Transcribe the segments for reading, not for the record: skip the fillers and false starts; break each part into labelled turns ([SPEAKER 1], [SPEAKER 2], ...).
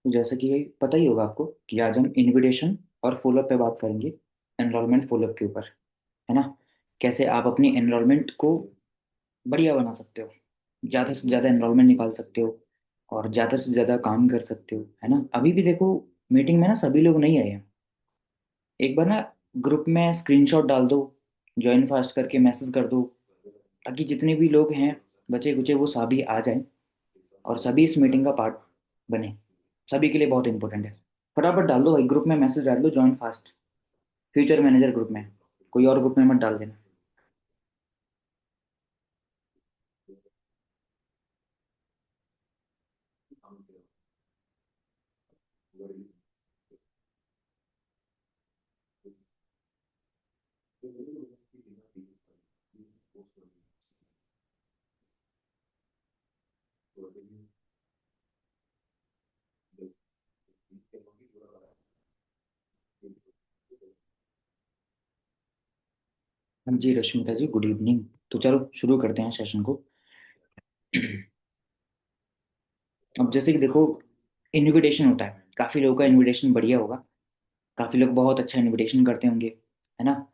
[SPEAKER 1] तो जैसा कि पता ही होगा आपको कि आज हम इनविटेशन और फॉलोअप पे बात करेंगे, एनरोलमेंट फॉलोअप के ऊपर, है ना। कैसे आप अपनी एनरोलमेंट को बढ़िया बना सकते हो, ज़्यादा से ज़्यादा एनरोलमेंट निकाल सकते हो और ज़्यादा से ज़्यादा काम कर सकते हो, है ना। अभी भी देखो, मीटिंग में ना सभी लोग नहीं आए हैं। एक बार ना ग्रुप में स्क्रीनशॉट डाल दो, ज्वाइन फास्ट करके मैसेज कर दो, ताकि जितने भी लोग हैं बचे कुचे वो सभी आ जाएं और सभी इस मीटिंग का पार्ट बने। सभी के लिए बहुत इंपॉर्टेंट है। फटाफट डाल दो भाई, ग्रुप में मैसेज डाल दो, join fast. Future manager group में, कोई और ग्रुप में मत डाल देना। हाँ जी रश्मिता जी, गुड इवनिंग। तो चलो शुरू करते हैं सेशन को। अब जैसे कि देखो, इनविटेशन होता है, काफी लोगों का इनविटेशन बढ़िया होगा। काफी लोग बहुत अच्छा इनविटेशन करते होंगे, है ना।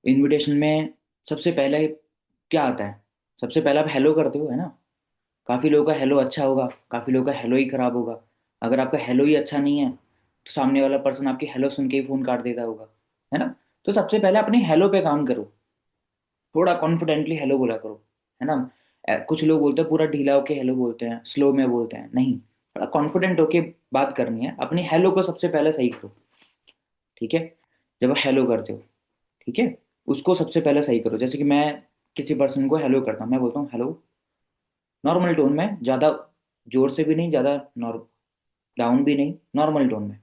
[SPEAKER 1] इनविटेशन में सबसे पहले क्या आता है? सबसे पहले आप हेलो करते हो, है ना। काफी लोगों का हेलो अच्छा होगा, काफी लोगों का हेलो ही खराब होगा। अगर आपका हेलो ही अच्छा नहीं है तो सामने वाला पर्सन आपकी हेलो सुन के ही फोन काट देता होगा, है ना। तो सबसे पहले अपने हेलो पे काम करो, थोड़ा कॉन्फिडेंटली हेलो बोला करो, है ना। कुछ लोग बोलते हैं पूरा ढीला होके हेलो बोलते हैं, स्लो में बोलते हैं, नहीं। थोड़ा कॉन्फिडेंट होके बात करनी है, अपनी हेलो को सबसे पहले सही करो, ठीक है। जब आप हेलो करते हो, ठीक है, उसको सबसे पहले सही करो। जैसे कि मैं किसी पर्सन को हेलो करता हूँ, मैं बोलता हूँ हेलो, नॉर्मल टोन में, ज़्यादा जोर से भी नहीं, ज़्यादा नॉर्म डाउन भी नहीं, नॉर्मल टोन में।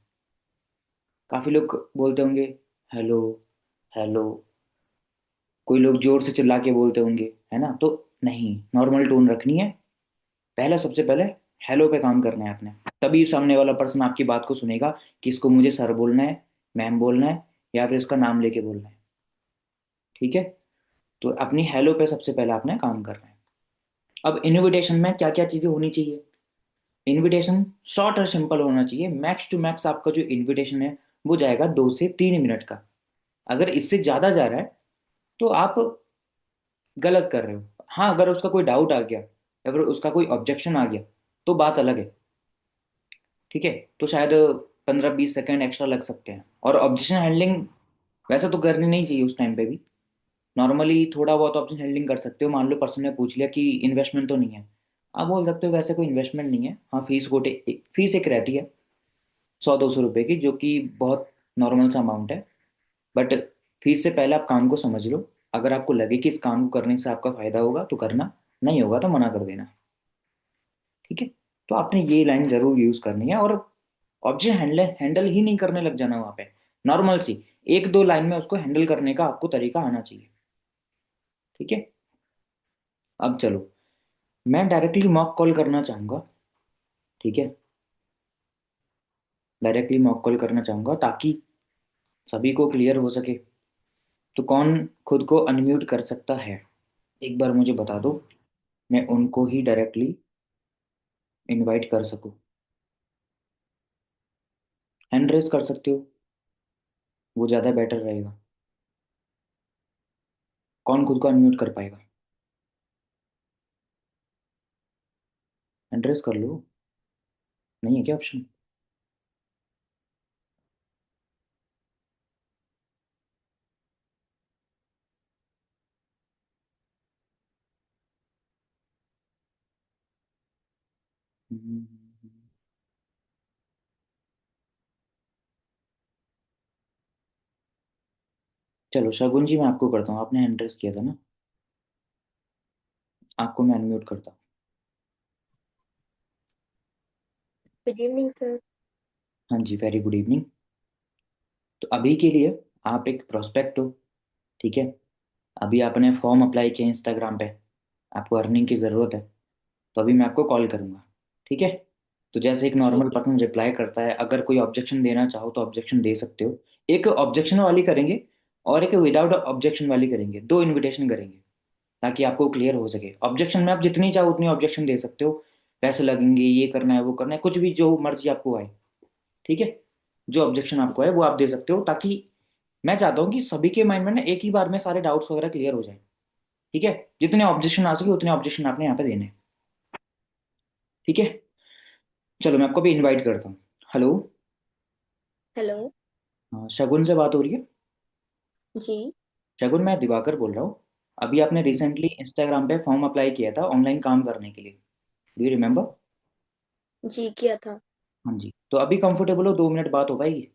[SPEAKER 1] काफ़ी लोग बोलते होंगे हेलो, हेलो, कोई लोग जोर से चिल्ला के बोलते होंगे, है ना। तो नहीं, नॉर्मल टोन रखनी है। पहला सबसे पहले हेलो पे काम करना है अपने, तभी सामने वाला पर्सन आपकी बात को सुनेगा कि इसको मुझे सर बोलना है, मैम बोलना है, या फिर इसका नाम लेके बोलना है, ठीक है। तो अपनी हेलो पे सबसे पहले आपने काम करना है। अब इनविटेशन में क्या क्या चीज़ें होनी चाहिए? इनविटेशन शॉर्ट और सिंपल होना चाहिए। मैक्स टू मैक्स आपका जो इनविटेशन है वो जाएगा 2 से 3 मिनट का। अगर इससे ज़्यादा जा रहा है तो आप गलत कर रहे हो। हाँ, अगर उसका कोई डाउट आ गया या फिर उसका कोई ऑब्जेक्शन आ गया तो बात अलग है, ठीक है। तो शायद 15-20 सेकेंड एक्स्ट्रा लग सकते हैं। और ऑब्जेक्शन हैंडलिंग वैसा तो करनी नहीं चाहिए उस टाइम पे भी। नॉर्मली थोड़ा बहुत ऑप्शन हैंडलिंग कर सकते हो। मान लो पर्सन ने पूछ लिया कि इन्वेस्टमेंट तो नहीं है, आप बोल सकते हो वैसे कोई इन्वेस्टमेंट नहीं है, हाँ फीस गोटे फीस एक रहती है 100-200 रुपए की, जो कि बहुत नॉर्मल सा अमाउंट है। बट फीस से पहले आप काम को समझ लो। अगर आपको लगे कि इस काम को करने से आपका फायदा होगा तो करना, नहीं होगा तो मना कर देना, ठीक है। तो आपने ये लाइन जरूर यूज करनी है। और ऑब्जेक्ट हैंडल हैंडल ही नहीं करने लग जाना वहां पे। नॉर्मल सी 1-2 लाइन में उसको हैंडल करने का आपको तरीका आना चाहिए, ठीक है। अब चलो, मैं डायरेक्टली मॉक कॉल करना चाहूंगा, ठीक है। डायरेक्टली मॉक कॉल करना चाहूंगा ताकि सभी को क्लियर हो सके। तो कौन खुद को अनम्यूट कर सकता है, एक बार मुझे बता दो, मैं उनको ही डायरेक्टली इनवाइट कर सकूं। हैंड रेस कर सकते हो, वो ज़्यादा बेटर रहेगा। कौन खुद को अनम्यूट कर पाएगा? हैंड रेस कर लो। नहीं है क्या ऑप्शन? चलो शगुन जी, मैं आपको करता हूँ, आपने हैंड रेस किया था ना, आपको मैं अनम्यूट करता हूँ।
[SPEAKER 2] Good evening sir.
[SPEAKER 1] हाँ जी, वेरी गुड इवनिंग। तो अभी के लिए आप एक प्रोस्पेक्ट हो, ठीक है। अभी आपने फॉर्म अप्लाई किया इंस्टाग्राम पे, आपको अर्निंग की ज़रूरत है, तो अभी मैं आपको कॉल करूँगा, ठीक है। तो जैसे एक
[SPEAKER 2] ठीक
[SPEAKER 1] नॉर्मल
[SPEAKER 2] है।
[SPEAKER 1] पर्सन रिप्लाई करता है, अगर कोई ऑब्जेक्शन देना चाहो तो ऑब्जेक्शन दे सकते हो। एक ऑब्जेक्शन वाली करेंगे और एक विदाउट ऑब्जेक्शन वाली करेंगे, दो इनविटेशन करेंगे ताकि आपको क्लियर हो सके। ऑब्जेक्शन में आप जितनी चाहो उतनी ऑब्जेक्शन दे सकते हो, पैसे लगेंगे, ये करना है वो करना है, कुछ भी जो मर्जी आपको आए। ठीक है, जो ऑब्जेक्शन आपको है वो आप दे सकते हो, ताकि मैं चाहता हूँ कि सभी के माइंड में ना एक ही बार में सारे डाउट्स वगैरह क्लियर हो जाए। ठीक है, जितने ऑब्जेक्शन आ सके उतने ऑब्जेक्शन आपने यहाँ पे देने हैं। ठीक है, चलो मैं आपको भी इनवाइट करता हूँ। हेलो।
[SPEAKER 2] हेलो।
[SPEAKER 1] हाँ, शगुन से बात हो रही है?
[SPEAKER 2] जी।
[SPEAKER 1] शगुन, मैं दिवाकर बोल रहा हूँ। अभी आपने रिसेंटली इंस्टाग्राम पे फॉर्म अप्लाई किया था ऑनलाइन काम करने के लिए, डू यू रिमेम्बर?
[SPEAKER 2] जी किया था।
[SPEAKER 1] हाँ जी, तो अभी कंफर्टेबल हो? 2 मिनट बात हो पाएगी?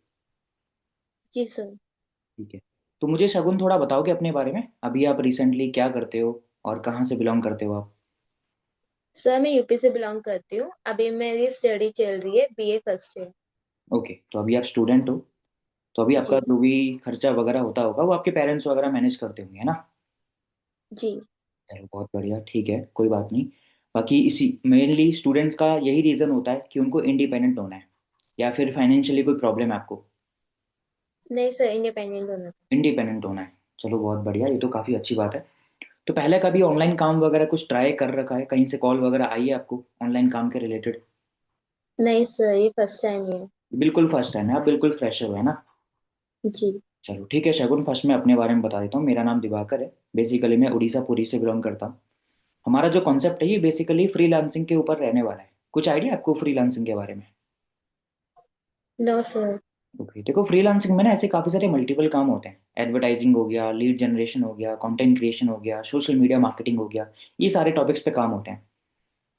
[SPEAKER 2] जी सर।
[SPEAKER 1] ठीक है, तो मुझे शगुन थोड़ा बताओगे अपने बारे में, अभी आप रिसेंटली क्या करते हो और कहाँ से बिलोंग करते हो आप?
[SPEAKER 2] सर मैं यूपी से बिलोंग करती हूँ। अभी मेरी स्टडी चल रही है, बीए फर्स्ट ईयर।
[SPEAKER 1] ओके, तो अभी आप स्टूडेंट हो, तो अभी आपका
[SPEAKER 2] जी।
[SPEAKER 1] जो भी खर्चा वगैरह होता होगा वो आपके पेरेंट्स वगैरह मैनेज करते होंगे, है ना?
[SPEAKER 2] जी।
[SPEAKER 1] चलो बहुत बढ़िया, ठीक है, कोई बात नहीं। बाकी इसी मेनली स्टूडेंट्स का यही रीज़न होता है कि उनको इंडिपेंडेंट होना है, या फिर फाइनेंशियली कोई प्रॉब्लम है आपको?
[SPEAKER 2] नहीं सर, इंडिपेंडेंट होना था।
[SPEAKER 1] इंडिपेंडेंट होना है, चलो बहुत बढ़िया, ये तो काफ़ी अच्छी बात है। तो पहले कभी ऑनलाइन काम वगैरह कुछ ट्राई कर रखा है, कहीं से कॉल वगैरह आई है आपको ऑनलाइन काम के रिलेटेड?
[SPEAKER 2] नहीं सर, ये फर्स्ट टाइम ही है।
[SPEAKER 1] बिल्कुल फर्स्ट टाइम है, आप बिल्कुल फ्रेशर हो, है ना?
[SPEAKER 2] जी।
[SPEAKER 1] चलो ठीक है शगुन, फर्स्ट मैं अपने बारे में बता देता हूँ। मेरा नाम दिवाकर है, बेसिकली मैं उड़ीसा पुरी से बिलोंग करता हूँ। हमारा जो कॉन्सेप्ट है ये बेसिकली फ्रीलांसिंग के ऊपर रहने वाला है। कुछ आइडिया आपको फ्रीलांसिंग के बारे में?
[SPEAKER 2] No sir.
[SPEAKER 1] ओके, देखो फ्रीलांसिंग में ना ऐसे काफ़ी सारे मल्टीपल काम होते हैं। एडवर्टाइजिंग हो गया, लीड जनरेशन हो गया, कंटेंट क्रिएशन हो गया, सोशल मीडिया मार्केटिंग हो गया, ये सारे टॉपिक्स पे काम होते हैं।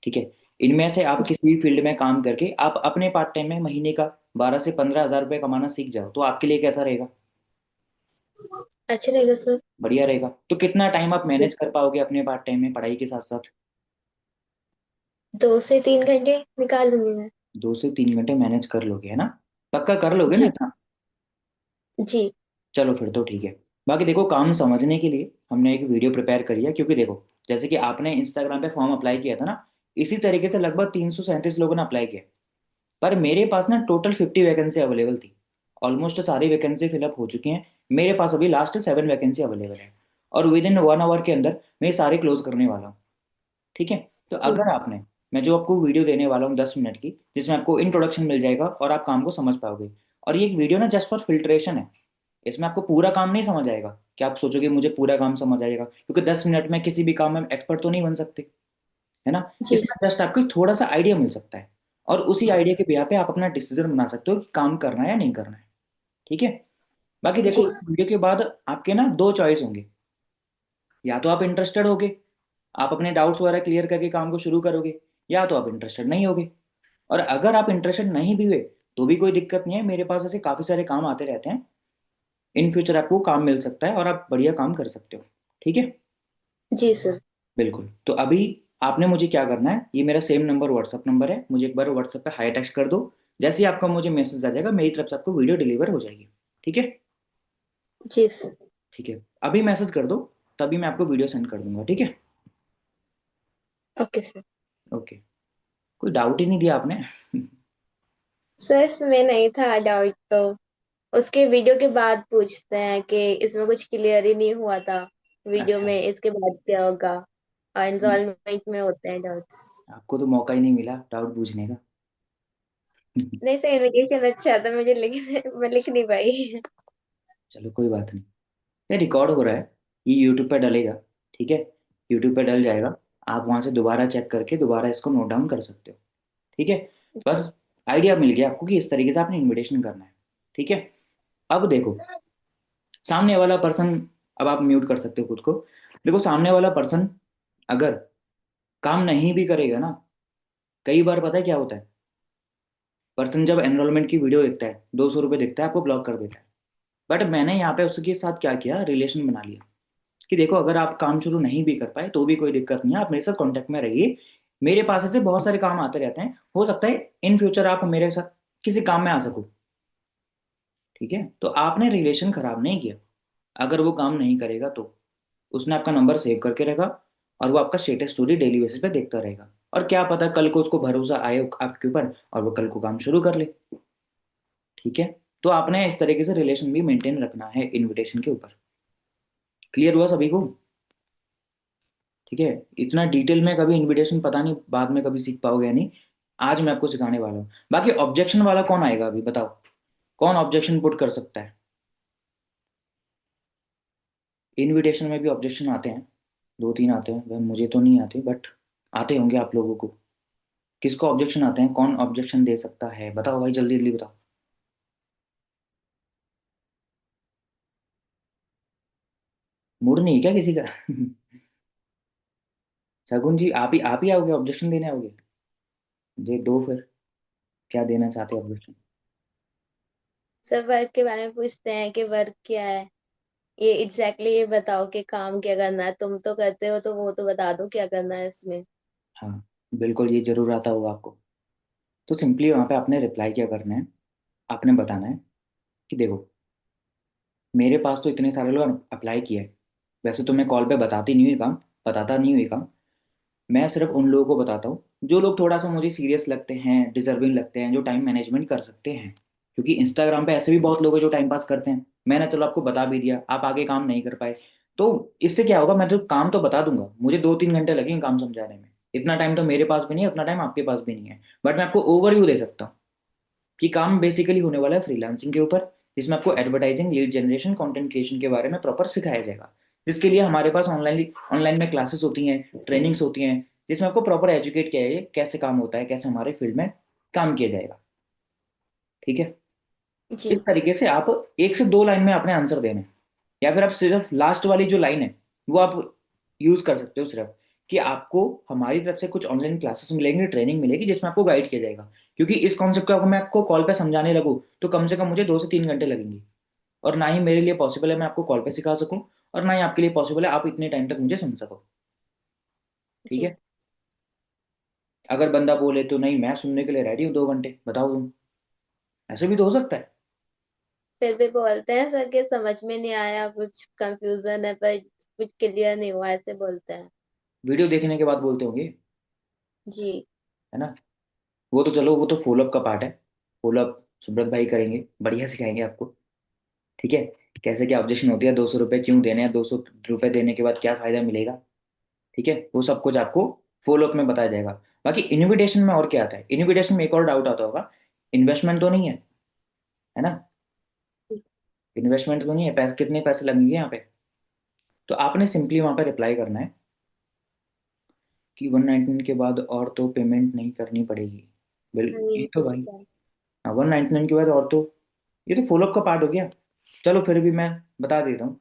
[SPEAKER 1] ठीक है, इनमें से आप किसी भी फील्ड में काम करके आप अपने पार्ट टाइम में महीने का 12 से 15 हज़ार रुपये कमाना सीख जाओ, तो आपके लिए कैसा रहेगा?
[SPEAKER 2] अच्छा रहेगा सर।
[SPEAKER 1] बढ़िया रहेगा। तो कितना टाइम आप
[SPEAKER 2] जी।
[SPEAKER 1] मैनेज कर पाओगे अपने पार्ट टाइम में पढ़ाई के साथ साथ?
[SPEAKER 2] 2 से 3 घंटे निकाल लूंगी मैं।
[SPEAKER 1] 2 से 3 घंटे मैनेज कर लोगे, है ना? पक्का कर लोगे ना
[SPEAKER 2] जी।
[SPEAKER 1] इतना?
[SPEAKER 2] जी।
[SPEAKER 1] चलो फिर तो ठीक है। बाकी देखो, काम समझने के लिए हमने एक वीडियो प्रिपेयर करी है, क्योंकि देखो जैसे कि आपने इंस्टाग्राम पे फॉर्म अप्लाई किया था ना, इसी तरीके से लगभग 337 लोगों ने अप्लाई किया। पर मेरे पास ना टोटल 50 वैकेंसी अवेलेबल थी। ऑलमोस्ट सारी वैकेंसी फिलअप हो चुकी हैं। मेरे पास अभी लास्ट 7 वैकेंसी अवेलेबल है, और विद इन 1 आवर के अंदर मैं ये सारे क्लोज करने वाला हूँ। ठीक है, तो
[SPEAKER 2] जी।
[SPEAKER 1] अगर आपने, मैं जो आपको वीडियो देने वाला हूँ 10 मिनट की, जिसमें आपको इंट्रोडक्शन मिल जाएगा और आप काम को समझ पाओगे। और ये एक वीडियो ना जस्ट फॉर फिल्ट्रेशन है, इसमें आपको पूरा काम नहीं समझ आएगा कि आप सोचोगे मुझे पूरा काम समझ आएगा, क्योंकि 10 मिनट में किसी भी काम में एक्सपर्ट तो नहीं बन सकते, है ना?
[SPEAKER 2] जी।
[SPEAKER 1] इसमें जस्ट आपको थोड़ा सा आइडिया मिल सकता है, और उसी आइडिया के बिहा पे आप अपना डिसीजन बना सकते हो कि काम करना है या नहीं करना है। ठीक है, बाकी देखो
[SPEAKER 2] जी।
[SPEAKER 1] इस वीडियो के बाद आपके ना दो चॉइस होंगे। या तो आप इंटरेस्टेड होगे, आप अपने डाउट्स वगैरह क्लियर करके काम को शुरू करोगे, या तो आप इंटरेस्टेड नहीं होगे। और अगर आप इंटरेस्टेड नहीं भी हुए तो भी कोई दिक्कत नहीं है, मेरे पास ऐसे काफ़ी सारे काम आते रहते हैं। इन फ्यूचर आपको काम मिल सकता है और आप बढ़िया काम कर सकते हो। ठीक है,
[SPEAKER 2] जी सर।
[SPEAKER 1] बिल्कुल। तो अभी आपने मुझे क्या करना है, ये मेरा सेम नंबर व्हाट्सअप नंबर है, मुझे एक बार व्हाट्सअप पे हाई टेक्स्ट कर दो। जैसे ही आपका मुझे मैसेज आ जाएगा मेरी तरफ से आपको वीडियो डिलीवर हो जाएगी। ठीक है?
[SPEAKER 2] जी सर।
[SPEAKER 1] ठीक है, अभी मैसेज कर दो, तभी मैं आपको वीडियो सेंड कर दूंगा। ठीक है?
[SPEAKER 2] Okay sir.
[SPEAKER 1] ओके, कोई डाउट ही नहीं दिया आपने।
[SPEAKER 2] सर इसमें नहीं था डाउट तो उसके वीडियो के बाद पूछते हैं कि इसमें कुछ क्लियर ही नहीं हुआ था वीडियो
[SPEAKER 1] अच्छा,
[SPEAKER 2] में, इसके बाद क्या होगा। और इंस्टॉलमेंट में होते हैं डाउट्स।
[SPEAKER 1] आपको तो मौका ही नहीं मिला डाउट पूछने का।
[SPEAKER 2] नहीं सर, इन्विटेशन अच्छा था, मुझे लिख मैं लिख नहीं पाई।
[SPEAKER 1] चलो कोई बात नहीं, ये रिकॉर्ड हो रहा है, ये यूट्यूब पे डलेगा। ठीक है, यूट्यूब पे डल जाएगा, आप वहां से दोबारा चेक करके दोबारा इसको नोट डाउन कर सकते हो। ठीक है, बस आइडिया मिल गया आपको कि इस तरीके से आपने इनविटेशन करना है। ठीक है, अब देखो सामने वाला पर्सन, अब आप म्यूट कर सकते हो खुद को। देखो सामने वाला पर्सन अगर काम नहीं भी करेगा ना, कई बार पता है क्या होता है, पर्सन जब एनरोलमेंट की वीडियो देखता है, 200 रुपये देखता है, आपको ब्लॉक कर देता है। बट मैंने यहाँ पे उसके साथ क्या किया, रिलेशन बना लिया कि देखो अगर आप काम शुरू नहीं भी कर पाए तो भी कोई दिक्कत नहीं है, आप मेरे साथ कांटेक्ट में रहिए। मेरे पास ऐसे बहुत सारे काम आते रहते हैं, हो सकता है इन फ्यूचर आप मेरे साथ किसी काम में आ सको। ठीक है, तो आपने रिलेशन खराब नहीं किया। अगर वो काम नहीं करेगा तो उसने आपका नंबर सेव करके रखा, और वो आपका स्टेटस स्टोरी डेली बेसिस पे देखता रहेगा। और क्या पता कल को उसको भरोसा आए आपके ऊपर और वो कल को काम शुरू कर ले। ठीक है। तो आपने इस तरीके से रिलेशन भी मेंटेन रखना है इनविटेशन के ऊपर। क्लियर हुआ सभी को? ठीक है। इतना डिटेल में कभी इनविटेशन पता नहीं बाद में कभी सीख पाओगे या नहीं। आज मैं आपको सिखाने वाला हूँ। बाकी ऑब्जेक्शन वाला कौन आएगा अभी बताओ? कौन ऑब्जेक्शन पुट कर सकता है? इनविटेशन में भी ऑब्जेक्शन आते हैं, दो तीन आते हैं, वह मुझे तो नहीं आते बट आते होंगे आप लोगों को। किसको ऑब्जेक्शन आते हैं? कौन ऑब्जेक्शन दे सकता है? बताओ भाई, जल्दी जल्दी बताओ। मूड नहीं है क्या किसी का? शगुन जी, आप ही आओगे ऑब्जेक्शन देने आओगे? दे दो फिर। क्या देना चाहते हो ऑब्जेक्शन?
[SPEAKER 2] सब वर्क के बारे में पूछते हैं कि वर्क क्या है, ये एग्जैक्टली ये बताओ कि काम क्या करना है, तुम तो करते हो तो वो तो बता दो क्या करना है इसमें।
[SPEAKER 1] हाँ, बिल्कुल, ये जरूर आता होगा आपको। तो सिंपली वहाँ पे आपने रिप्लाई क्या करना है? आपने बताना है कि देखो, मेरे पास तो इतने सारे लोग अप्लाई किया है। वैसे तो मैं कॉल पे बताती नहीं हुई काम, बताता नहीं हुई काम। मैं सिर्फ उन लोगों को बताता हूँ जो लोग थोड़ा सा मुझे सीरियस लगते हैं, डिजर्विंग लगते हैं, जो टाइम मैनेजमेंट कर सकते हैं। क्योंकि इंस्टाग्राम पे ऐसे भी बहुत लोग हैं जो टाइम पास करते हैं। मैंने चलो आपको बता भी दिया, आप आगे काम नहीं कर पाए। तो इससे क्या होगा, मैं तो काम तो बता दूंगा, मुझे 2-3 घंटे लगेंगे काम समझाने में। इतना टाइम तो मेरे पास भी नहीं है, उतना टाइम आपके पास भी नहीं है। बट मैं आपको ओवरव्यू दे सकता हूँ कि काम बेसिकली होने वाला है फ्रीलांसिंग के ऊपर, जिसमें आपको advertising, lead generation, content creation के बारे में प्रॉपर सिखाया जाएगा। जिसके लिए हमारे पास ऑनलाइन ऑनलाइन में क्लासेस होती हैं, ट्रेनिंग्स होती हैं, जिसमें आपको प्रॉपर एजुकेट किया जाए कैसे काम होता है, कैसे हमारे फील्ड में काम किया जाएगा। ठीक है। इस
[SPEAKER 2] जी।
[SPEAKER 1] तरीके से आप 1 से 2 लाइन में अपने आंसर देने हैं। या फिर आप सिर्फ लास्ट वाली जो लाइन है वो आप यूज कर सकते हो सिर्फ, कि आपको हमारी तरफ से कुछ ऑनलाइन क्लासेस मिलेंगी, ट्रेनिंग मिलेगी जिसमें आपको गाइड किया जाएगा। क्योंकि इस कॉन्सेप्ट को अगर मैं आपको कॉल पे समझाने लगूँ तो कम से कम मुझे 2 से 3 घंटे लगेंगे। और ना ही मेरे लिए पॉसिबल है मैं आपको कॉल पे सिखा सकूं, और ना ही आपके लिए पॉसिबल है आप इतने टाइम तक मुझे सुन सको। ठीक
[SPEAKER 2] जी।
[SPEAKER 1] है। अगर बंदा बोले तो नहीं, मैं सुनने के लिए रेडी हूँ 2 घंटे, बताओ तुम। ऐसे भी तो हो सकता है।
[SPEAKER 2] फिर भी बोलते हैं सर कि समझ में नहीं आया, कुछ कंफ्यूजन है पर कुछ क्लियर नहीं हुआ, ऐसे बोलते हैं।
[SPEAKER 1] वीडियो देखने के बाद बोलते होंगे।
[SPEAKER 2] जी।
[SPEAKER 1] है ना? वो तो चलो, वो तो फॉलोअप का पार्ट है। फॉलोअप सुब्रत भाई करेंगे, बढ़िया सिखाएंगे आपको। ठीक है। कैसे क्या ऑब्जेक्शन होती है, 200 रुपये क्यों देने हैं, 200 रुपये देने के बाद क्या फायदा मिलेगा। ठीक है, वो सब कुछ आपको फॉलोअप में बताया जाएगा। बाकी इनविटेशन में और क्या आता है? इनविटेशन में एक और डाउट आता होगा, इन्वेस्टमेंट तो नहीं है? है ना? इन्वेस्टमेंट तो नहीं है, पैसे कितने पैसे लगेंगे यहाँ पे? तो आपने सिंपली वहां पे रिप्लाई करना है कि 199 के बाद और तो पेमेंट नहीं करनी पड़ेगी। बिल
[SPEAKER 2] हाँ,
[SPEAKER 1] ये
[SPEAKER 2] यही
[SPEAKER 1] तो भाई।
[SPEAKER 2] पूछता है।
[SPEAKER 1] हाँ, 199 के बाद और तो, ये तो फॉलोअप का पार्ट हो गया। चलो फिर भी मैं बता देता हूँ।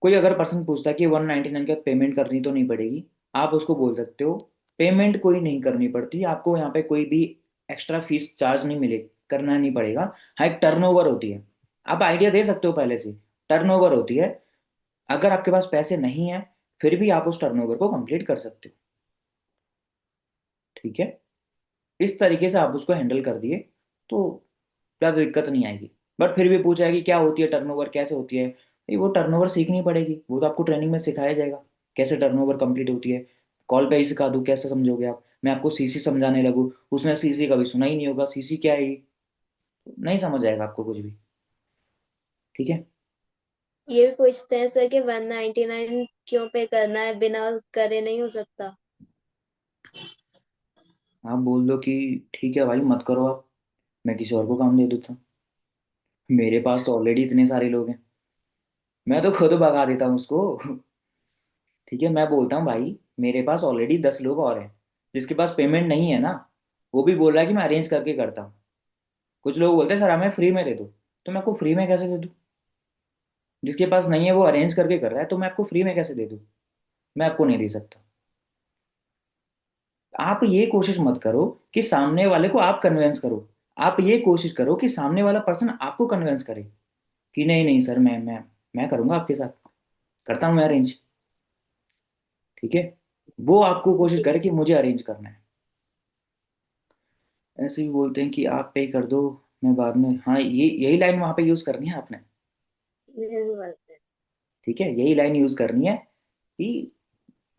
[SPEAKER 1] कोई अगर पर्सन पूछता है कि 199 का पेमेंट करनी तो नहीं पड़ेगी, आप उसको बोल सकते हो पेमेंट कोई नहीं करनी पड़ती आपको, यहाँ पे कोई भी एक्स्ट्रा फीस चार्ज नहीं मिले, करना नहीं पड़ेगा। हाँ, एक टर्नओवर होती है। आप आइडिया दे सकते हो पहले से। टर्नओवर होती है। अगर आपके पास पैसे नहीं है फिर भी आप उस टर्नओवर को कंप्लीट कर सकते हो। ठीक है। इस तरीके से आप उसको हैंडल कर दिए तो ज़्यादा दिक्कत नहीं आएगी। बट फिर भी पूछा है कि क्या होती है टर्नओवर, कैसे होती है? भाई वो टर्नओवर सीखनी पड़ेगी, वो तो आपको ट्रेनिंग में सिखाया जाएगा कैसे टर्नओवर कंप्लीट होती है। कॉल पे ही सिखा दूँ, कैसे समझोगे आप? मैं आपको सीसी समझाने लगूँ, उसने सीसी कभी सुना ही नहीं होगा, सीसी क्या है ये? नहीं समझ आएगा आपको कुछ भी। ठीक है।
[SPEAKER 2] ये भी पूछते हैं सर कि 199 क्यों पे करना है, बिना करे नहीं हो सकता।
[SPEAKER 1] आप बोल दो कि ठीक है भाई मत करो आप, मैं किसी और को काम दे देता हूँ, मेरे पास तो ऑलरेडी इतने सारे लोग हैं, मैं तो खुद भगा देता हूँ उसको। ठीक है, मैं बोलता हूँ भाई मेरे पास ऑलरेडी 10 लोग और हैं, जिसके पास पेमेंट नहीं है ना, वो भी बोल रहा है कि मैं अरेंज करके करता हूँ। कुछ लोग बोलते हैं सर हमें फ्री में दे दो, तो मैं आपको फ्री में कैसे दे दूँ? जिसके पास नहीं है वो अरेंज करके कर रहा है, तो मैं आपको फ्री में कैसे दे दूँ? मैं आपको नहीं दे सकता। आप ये कोशिश मत करो कि सामने वाले को आप कन्विंस करो, आप ये कोशिश करो कि सामने वाला पर्सन आपको कन्विंस करे कि नहीं नहीं सर, मैं करूंगा आपके साथ, करता हूँ मैं अरेंज। ठीक है। वो आपको कोशिश
[SPEAKER 2] जी।
[SPEAKER 1] करे कि मुझे अरेंज करना है। ऐसे भी बोलते हैं कि आप पे कर दो, मैं बाद में, हाँ ये यही लाइन वहां पे यूज करनी है आपने।
[SPEAKER 2] ये भी बोलते हैं।
[SPEAKER 1] ठीक है, यही लाइन यूज करनी है कि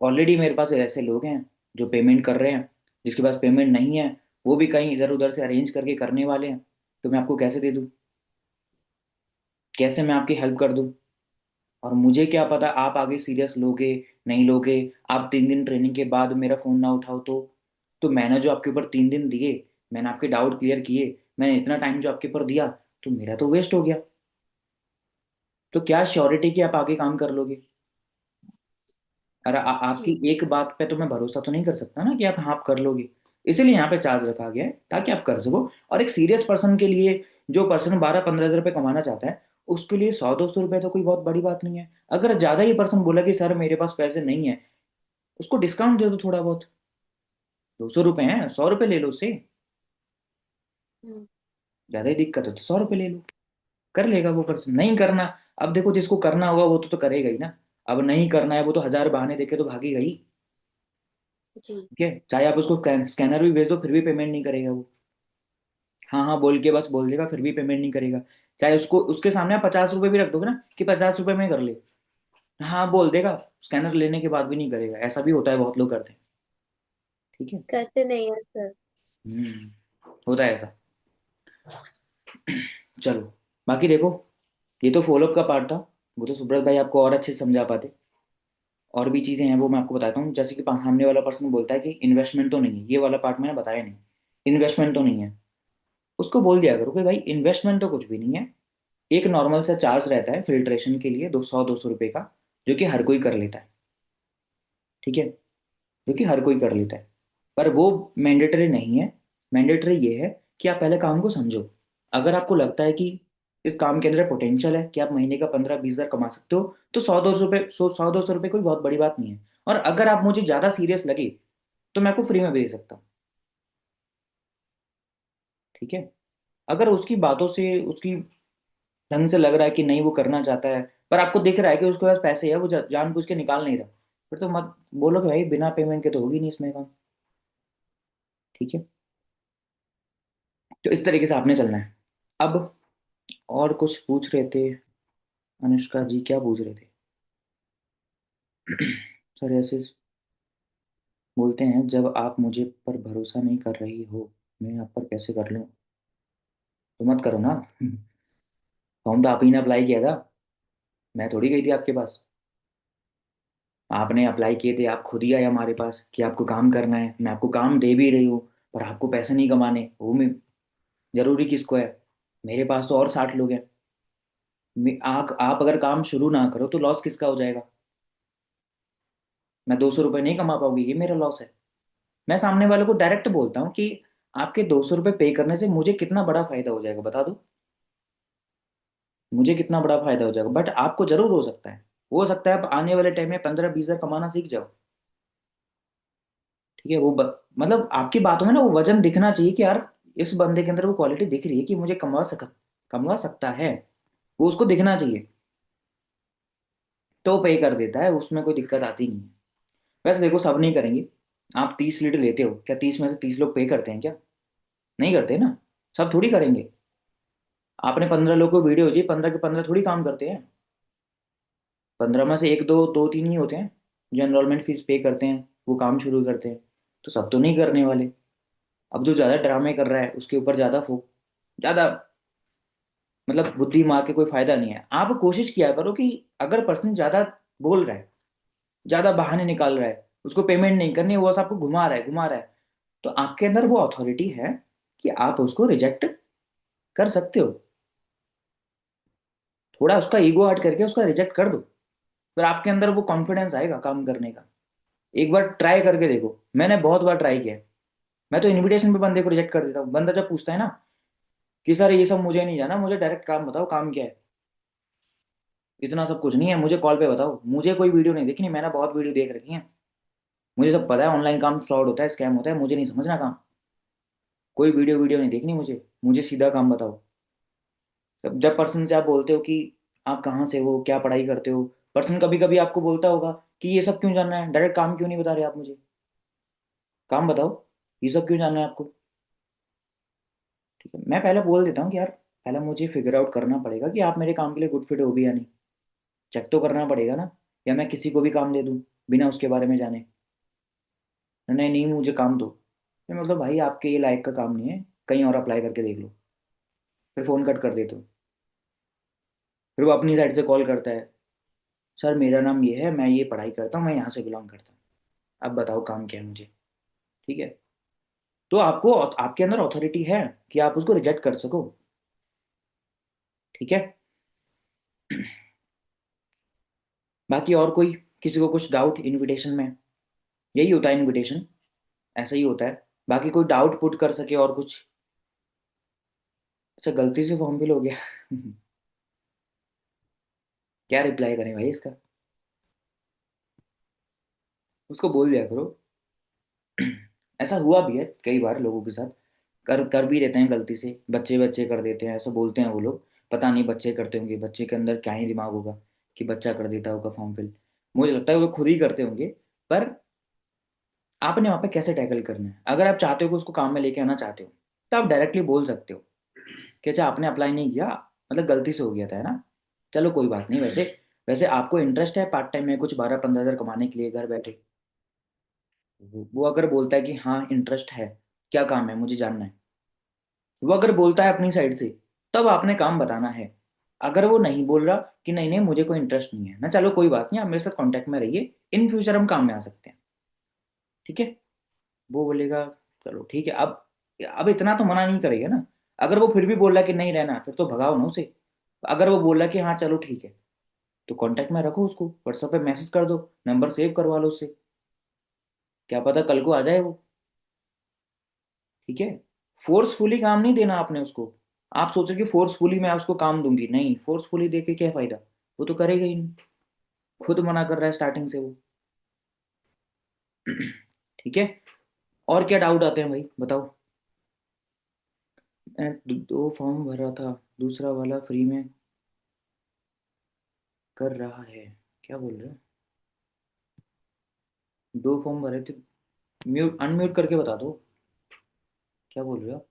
[SPEAKER 1] ऑलरेडी मेरे पास ऐसे लोग हैं, जो पेमेंट कर रहे हैं, जिसके पास पेमेंट नहीं है वो भी कहीं इधर उधर से अरेंज करके करने वाले हैं, तो मैं आपको कैसे दे दूँ? कैसे मैं आपकी हेल्प कर दूँ? और मुझे क्या पता आप आगे सीरियस लोगे नहीं लोगे। आप 3 दिन ट्रेनिंग के बाद मेरा फोन ना उठाओ तो मैंने जो आपके ऊपर 3 दिन दिए, मैंने आपके डाउट क्लियर किए, मैंने इतना टाइम जो आपके ऊपर दिया, तो मेरा तो वेस्ट हो गया। तो क्या श्योरिटी कि आप आगे काम कर लोगे? और आपकी
[SPEAKER 2] जी।
[SPEAKER 1] एक बात पे तो मैं भरोसा तो नहीं कर सकता ना कि आप कर लोगे। इसीलिए यहाँ पे चार्ज रखा गया है ताकि आप कर सको। और एक सीरियस पर्सन के लिए, जो पर्सन 12-15 हज़ार रुपये कमाना चाहता है, उसके लिए 100-200 रुपये तो कोई बहुत बड़ी बात नहीं है। अगर ज्यादा ही पर्सन बोला कि सर मेरे पास पैसे नहीं है, उसको डिस्काउंट दे दो थोड़ा बहुत। 200 रुपये हैं, 100 रुपये ले लो उससे।
[SPEAKER 2] हम्म।
[SPEAKER 1] ज्यादा ही दिक्कत है तो 100 रुपये ले लो। कर लेगा वो पर्सन। नहीं करना, अब देखो जिसको करना होगा वो तो करेगा ही ना। अब नहीं करना है वो तो हजार बहाने देके तो भागेगा ही।
[SPEAKER 2] जी।
[SPEAKER 1] ठीक है, चाहे आप उसको स्कैनर भी भेज दो फिर भी पेमेंट नहीं करेगा वो। हाँ हाँ बोल के बस बोल देगा, फिर भी पेमेंट नहीं करेगा। चाहे उसको उसके सामने आप 50 रुपये भी रख दोगे ना कि 50 रुपये में कर ले, हाँ बोल देगा, स्कैनर लेने के बाद भी नहीं करेगा। ऐसा भी होता है, बहुत लोग करते हैं। ठीक है।
[SPEAKER 2] करते नहीं है सर।
[SPEAKER 1] होता है ऐसा। चलो, बाकी देखो, ये तो फॉलोअप का पार्ट था। वो तो सुब्रत भाई आपको और अच्छे से समझा पाते। और भी चीजें हैं वो मैं आपको बताता हूँ। जैसे कि सामने वाला पर्सन बोलता है कि इन्वेस्टमेंट तो नहीं है, ये वाला पार्ट मैंने बताया नहीं। इन्वेस्टमेंट तो नहीं है, उसको बोल दिया करो कि भाई इन्वेस्टमेंट तो कुछ भी नहीं है। एक नॉर्मल सा चार्ज रहता है फिल्ट्रेशन के लिए, 200-200 रुपये का, जो कि हर कोई कर लेता है। ठीक है, जो कि हर कोई कर लेता है, पर वो मैंडेटरी नहीं है। मैंडेटरी ये है कि आप पहले काम को समझो। अगर आपको लगता है कि इस काम के अंदर पोटेंशियल है कि आप महीने का 15-20 हज़ार कमा सकते हो, तो 100-200 रुपये, 100-200 रुपये कोई बहुत बड़ी बात नहीं है। और अगर आप मुझे ज्यादा सीरियस लगे तो मैं आपको फ्री में भेज सकता हूँ। ठीक है। अगर उसकी बातों से, उसकी ढंग से लग रहा है कि नहीं वो करना चाहता है, पर आपको दिख रहा है कि उसके पास पैसे है, वो जानबूझ के निकाल नहीं रहा, फिर तो मत बोलो कि भाई बिना पेमेंट के तो होगी नहीं इसमें काम। ठीक है। तो इस तरीके से आपने चलना है। अब और कुछ पूछ रहे थे, अनुष्का जी क्या पूछ रहे थे? सर ऐसे बोलते हैं, जब आप मुझे पर भरोसा नहीं कर रही हो, मैं आप पर कैसे कर लूं? तो मत करो ना। फॉर्म तो आप ही ने अप्लाई किया था, मैं थोड़ी गई थी आपके पास। आपने अप्लाई किए थे, आप खुद ही आए हमारे पास कि आपको काम करना है। मैं आपको काम दे भी रही हूँ, पर आपको पैसे नहीं कमाने, वो में जरूरी किसको है? मेरे पास तो और 60 लोग हैं। आप अगर काम शुरू ना करो तो लॉस किसका हो जाएगा? मैं 200 रुपये नहीं कमा पाऊंगी, ये मेरा लॉस है। मैं सामने वाले को डायरेक्ट बोलता हूँ कि आपके 200 रुपये पे करने से मुझे कितना बड़ा फायदा हो जाएगा बता दो। मुझे कितना बड़ा फायदा हो जाएगा, बट आपको जरूर हो सकता है आप आने वाले टाइम में 15-20 हज़ार कमाना सीख जाओ। ठीक है, मतलब आपकी बातों में ना वो वजन दिखना चाहिए कि यार इस बंदे के अंदर वो क्वालिटी दिख रही है कि मुझे कमवा सकता है। वो उसको दिखना चाहिए, तो पे कर देता है, उसमें कोई दिक्कत आती नहीं है। वैसे देखो सब नहीं करेंगे। आप 30 लीटर लेते हो, क्या 30 में से 30 लोग पे करते हैं क्या? नहीं करते ना। सब थोड़ी करेंगे। आपने 15 लोग को वीडियो भेजी, 15 के 15 थोड़ी काम करते हैं। 15 में से एक दो, दो तीन ही होते हैं जो एनरोलमेंट फीस पे करते हैं, वो काम शुरू करते हैं। तो सब तो नहीं करने वाले। अब जो ज्यादा ड्रामे कर रहा है उसके ऊपर ज्यादा ज्यादा मतलब बुद्धि मार के कोई फायदा नहीं है। आप कोशिश किया करो कि अगर पर्सन ज्यादा बोल रहा है, ज्यादा बहाने निकाल रहा है, उसको पेमेंट नहीं करनी है, वो बस आपको घुमा रहा है, तो आपके अंदर वो अथॉरिटी है कि आप उसको रिजेक्ट कर सकते हो। थोड़ा उसका ईगो हट करके उसका रिजेक्ट कर दो, फिर आपके अंदर वो कॉन्फिडेंस आएगा काम करने का। एक बार ट्राई करके देखो, मैंने बहुत बार ट्राई किया है। मैं तो इनविटेशन पे बंदे को रिजेक्ट कर देता हूँ। बंदा जब पूछता है ना कि सर ये सब मुझे नहीं जाना, मुझे डायरेक्ट काम बताओ, काम क्या है? इतना सब कुछ नहीं है, मुझे कॉल पे बताओ। मुझे कोई वीडियो नहीं देखनी, मैंने बहुत वीडियो देख रखी है। मुझे सब पता है ऑनलाइन काम फ्रॉड होता है, स्कैम होता है, मुझे नहीं समझना काम। कोई वीडियो वीडियो नहीं देखनी मुझे, मुझे सीधा काम बताओ। जब पर्सन से आप बोलते हो कि आप कहाँ से हो, क्या पढ़ाई करते हो, पर्सन कभी कभी आपको बोलता होगा कि ये सब क्यों जानना है, डायरेक्ट काम क्यों नहीं बता रहे आप मुझे? काम बताओ, ये सब क्यों जानना है आपको? ठीक है, मैं पहले बोल देता हूँ कि यार पहले मुझे फिगर आउट करना पड़ेगा कि आप मेरे काम के लिए गुड फिट हो भी या नहीं। चेक तो करना पड़ेगा ना, या मैं किसी को भी काम दे दूँ बिना उसके बारे में जाने? नहीं नहीं मुझे काम दो। फिर मतलब भाई आपके ये लायक का काम नहीं है, कहीं और अप्लाई करके देख लो। फिर फ़ोन कट कर देते हो। फिर वो अपनी साइड से कॉल करता है, सर मेरा नाम ये है, मैं ये पढ़ाई करता हूँ, मैं यहाँ से बिलोंग करता हूँ, अब बताओ काम क्या है मुझे। ठीक है, तो आपको आपके अंदर अथॉरिटी है कि आप उसको रिजेक्ट कर सको। ठीक है। बाकी और कोई, किसी को कुछ डाउट इनविटेशन में? यही होता है इनविटेशन, ऐसा ही होता है। बाकी कोई डाउट पुट कर सके और कुछ? अच्छा गलती से फॉर्म फिल हो गया। क्या रिप्लाई करें भाई इसका? उसको बोल दिया करो। ऐसा हुआ भी है कई बार लोगों के साथ, कर कर भी देते हैं गलती से, बच्चे बच्चे कर देते हैं, ऐसा बोलते हैं वो लोग। पता नहीं बच्चे करते होंगे, बच्चे के अंदर क्या ही दिमाग होगा कि बच्चा कर देता होगा फॉर्म फिल। मुझे लगता है वो खुद ही करते होंगे। पर आपने वहाँ पे कैसे टैकल करना है? अगर आप चाहते हो कि उसको काम में लेके आना चाहते हो, तो आप डायरेक्टली बोल सकते हो कि अच्छा आपने अप्लाई नहीं किया, मतलब गलती से हो गया था, है ना? चलो कोई बात नहीं। वैसे वैसे आपको इंटरेस्ट है पार्ट टाइम में कुछ 12-15 हज़ार कमाने के लिए घर बैठे? वो अगर बोलता है कि हाँ इंटरेस्ट है, क्या काम है मुझे जानना है, वो अगर बोलता है अपनी साइड से, तब आपने काम बताना है। अगर वो नहीं बोल रहा कि नहीं नहीं मुझे कोई इंटरेस्ट नहीं है ना, चलो कोई बात नहीं, आप मेरे साथ कांटेक्ट में रहिए, इन फ्यूचर हम काम में आ सकते हैं। ठीक है। वो बोलेगा चलो ठीक है। अब इतना तो मना नहीं करेगा ना। अगर वो फिर भी बोल रहा है कि नहीं रहना, फिर तो भगाओ ना उसे। अगर वो बोल रहा है कि हाँ चलो ठीक है, तो कांटेक्ट में रखो उसको, व्हाट्सएप पे मैसेज कर दो, नंबर सेव करवा लो उससे, क्या पता कल को आ जाए वो। ठीक है। फोर्सफुली काम नहीं देना आपने उसको। आप सोचो कि फोर्सफुली मैं उसको काम दूंगी, नहीं, फोर्सफुली दे के क्या फायदा, वो तो करेगा ही नहीं। खुद मना कर रहा है स्टार्टिंग से वो। ठीक है। और क्या डाउट आते हैं भाई बताओ? मैं दो फॉर्म भरा था, दूसरा वाला फ्री में कर रहा है, क्या बोल रहे हो? दो फॉर्म भरे थे, म्यूट अनम्यूट करके बता दो, क्या बोल रहे हो?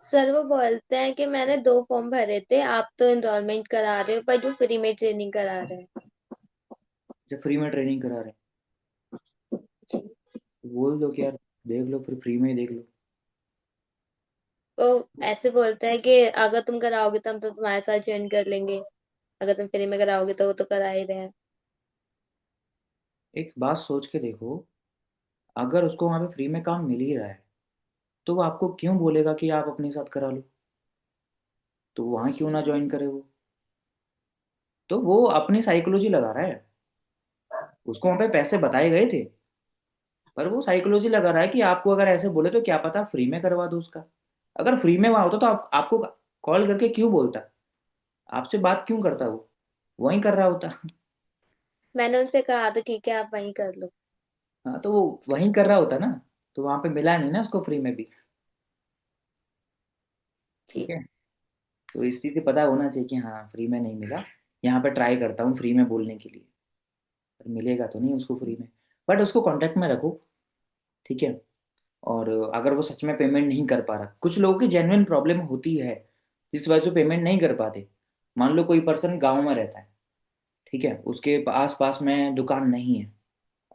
[SPEAKER 2] सर वो बोलते हैं कि मैंने 2 फॉर्म भरे थे, आप तो एनरोलमेंट करा रहे हो पर जो फ्री में ट्रेनिंग करा रहे हैं।
[SPEAKER 1] जब फ्री में ट्रेनिंग करा रहे हैं,
[SPEAKER 2] जी।
[SPEAKER 1] तो बोल दो कि यार देख लो, फिर फ्री में ही देख लो।
[SPEAKER 2] वो ऐसे बोलते हैं कि अगर तुम कराओगे तो हम तो तुम्हारे साथ ज्वाइन कर लेंगे, अगर तुम फ्री में कराओगे तो वो तो करा ही रहे हैं।
[SPEAKER 1] एक बात सोच के देखो, अगर उसको वहां पे फ्री में काम मिल ही रहा है, तो वो आपको क्यों बोलेगा कि आप अपने साथ करा लो? तो वहां क्यों ना
[SPEAKER 2] जी।
[SPEAKER 1] ज्वाइन करे वो? तो वो अपनी साइकोलॉजी लगा रहा है। उसको वहां पे पैसे बताए गए थे, पर वो साइकोलॉजी लगा रहा है कि आपको अगर ऐसे बोले तो क्या पता फ्री में करवा दो उसका। अगर फ्री में वहां होता तो आपको कॉल करके क्यों बोलता? आपसे बात क्यों करता वो? वहीं कर रहा होता।
[SPEAKER 2] मैंने उनसे कहा तो ठीक है आप वहीं कर लो।
[SPEAKER 1] हाँ तो वो वहीं कर रहा होता ना, तो वहां पे मिला नहीं ना उसको फ्री में भी। ठीक
[SPEAKER 2] जी।
[SPEAKER 1] है। तो इस चीज़ से पता होना चाहिए कि हाँ फ्री में नहीं मिला, यहाँ पे ट्राई करता हूँ फ्री में बोलने के लिए, पर मिलेगा तो नहीं उसको फ्री में। बट उसको कांटेक्ट में रखो। ठीक है। और अगर वो सच में पेमेंट नहीं कर पा रहा, कुछ लोगों की जेन्युइन प्रॉब्लम होती है जिस वजह से पेमेंट नहीं कर पाते। मान लो कोई पर्सन गांव में रहता है, ठीक है, उसके आस पास में दुकान नहीं है,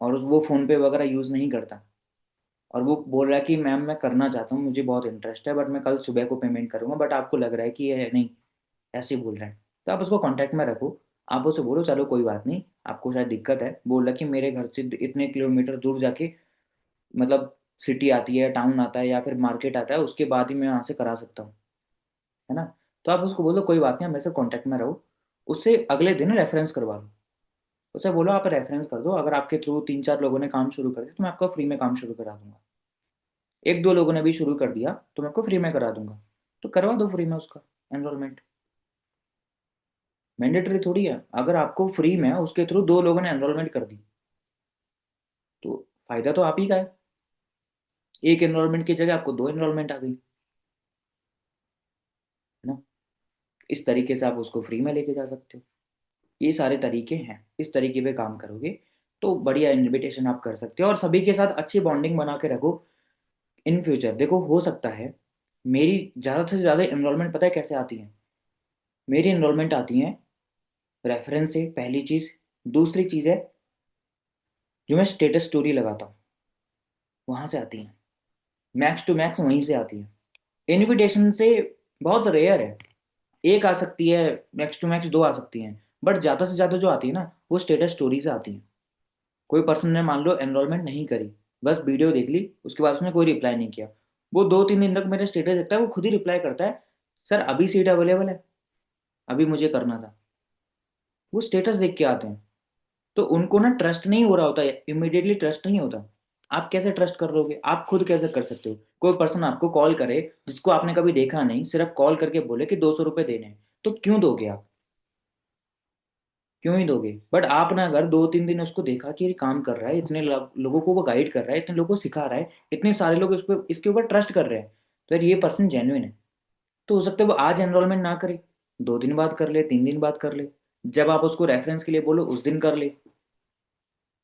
[SPEAKER 1] और वो फ़ोन पे वगैरह यूज़ नहीं करता, और वो बोल रहा है कि मैम मैं करना चाहता हूँ, मुझे बहुत इंटरेस्ट है, बट मैं कल सुबह को पेमेंट करूंगा, बट आपको लग रहा है कि ये नहीं, ऐसे ही बोल रहा है, तो आप उसको कांटेक्ट में रखो। आप उससे बोलो चलो कोई बात नहीं, आपको शायद दिक्कत है, बोल रहा है कि मेरे घर से इतने किलोमीटर दूर जाके, मतलब सिटी आती है, टाउन आता है, या फिर मार्केट आता है, उसके बाद ही मैं यहाँ से करा सकता हूँ, है ना? तो आप उसको बोलो कोई बात नहीं, आप मेरे से कॉन्टैक्ट में रहो। उससे अगले दिन रेफरेंस करवा लो। उसे बोलो आप रेफरेंस कर दो, अगर आपके थ्रू 3-4 लोगों ने काम शुरू कर दिया तो मैं आपको फ्री में काम शुरू करा दूंगा। 1-2 लोगों ने भी शुरू कर दिया तो मैं आपको फ्री में करा दूंगा। तो करवा दो फ्री में उसका एनरोलमेंट। मैंडेटरी थोड़ी है, अगर आपको फ्री में उसके थ्रू 2 लोगों ने एनरोलमेंट कर दी, तो फायदा तो आप ही का है। एक एनरोलमेंट की जगह आपको 2 एनरोलमेंट आ गई, है ना? इस तरीके से आप उसको फ्री में लेके जा सकते हो। ये सारे तरीके हैं, इस तरीके पे काम करोगे तो बढ़िया इनविटेशन आप कर सकते हो, और सभी के साथ अच्छी बॉन्डिंग बना के रखो। इन फ्यूचर देखो हो सकता है मेरी ज़्यादा से ज़्यादा एनरोलमेंट पता है कैसे आती है? मेरी एनरोलमेंट आती है रेफरेंस से, पहली चीज़। दूसरी चीज़ है जो मैं स्टेटस स्टोरी लगाता हूँ, वहां से आती हैं, मैक्स टू मैक्स वहीं से आती है। इनविटेशन से बहुत रेयर है, एक आ सकती है, मैक्स टू मैक्स दो आ सकती हैं, बट ज़्यादा से ज़्यादा जो आती है ना वो स्टेटस स्टोरी से आती है। कोई पर्सन ने मान लो एनरोलमेंट नहीं करी, बस वीडियो देख ली, उसके बाद उसने कोई रिप्लाई नहीं किया, वो 2-3 दिन तक मेरे स्टेटस देखता है, वो खुद ही रिप्लाई करता है, सर अभी सीट अवेलेबल है, अभी मुझे करना था। वो स्टेटस देख के आते हैं। तो उनको ना ट्रस्ट नहीं हो रहा होता है, इमिडिएटली ट्रस्ट नहीं होता। आप कैसे ट्रस्ट कर लोगे, आप खुद कैसे कर सकते हो? कोई पर्सन आपको कॉल करे जिसको आपने कभी देखा नहीं, सिर्फ कॉल करके बोले कि 200 रुपये देने हैं, तो क्यों दोगे आप? क्यों ही दोगे? बट आपने अगर 2-3 दिन उसको देखा कि ये काम कर रहा है, इतने लोगों को वो गाइड कर रहा है, इतने लोगों को सिखा रहा है, इतने सारे लोग इस पे इसके ऊपर ट्रस्ट कर रहे हैं, तो यार ये पर्सन जेन्युइन है। तो हो सकता है वो आज एनरोलमेंट ना करे, 2 दिन बाद कर ले, 3 दिन बाद कर ले, जब आप उसको रेफरेंस के लिए बोलो उस दिन कर ले,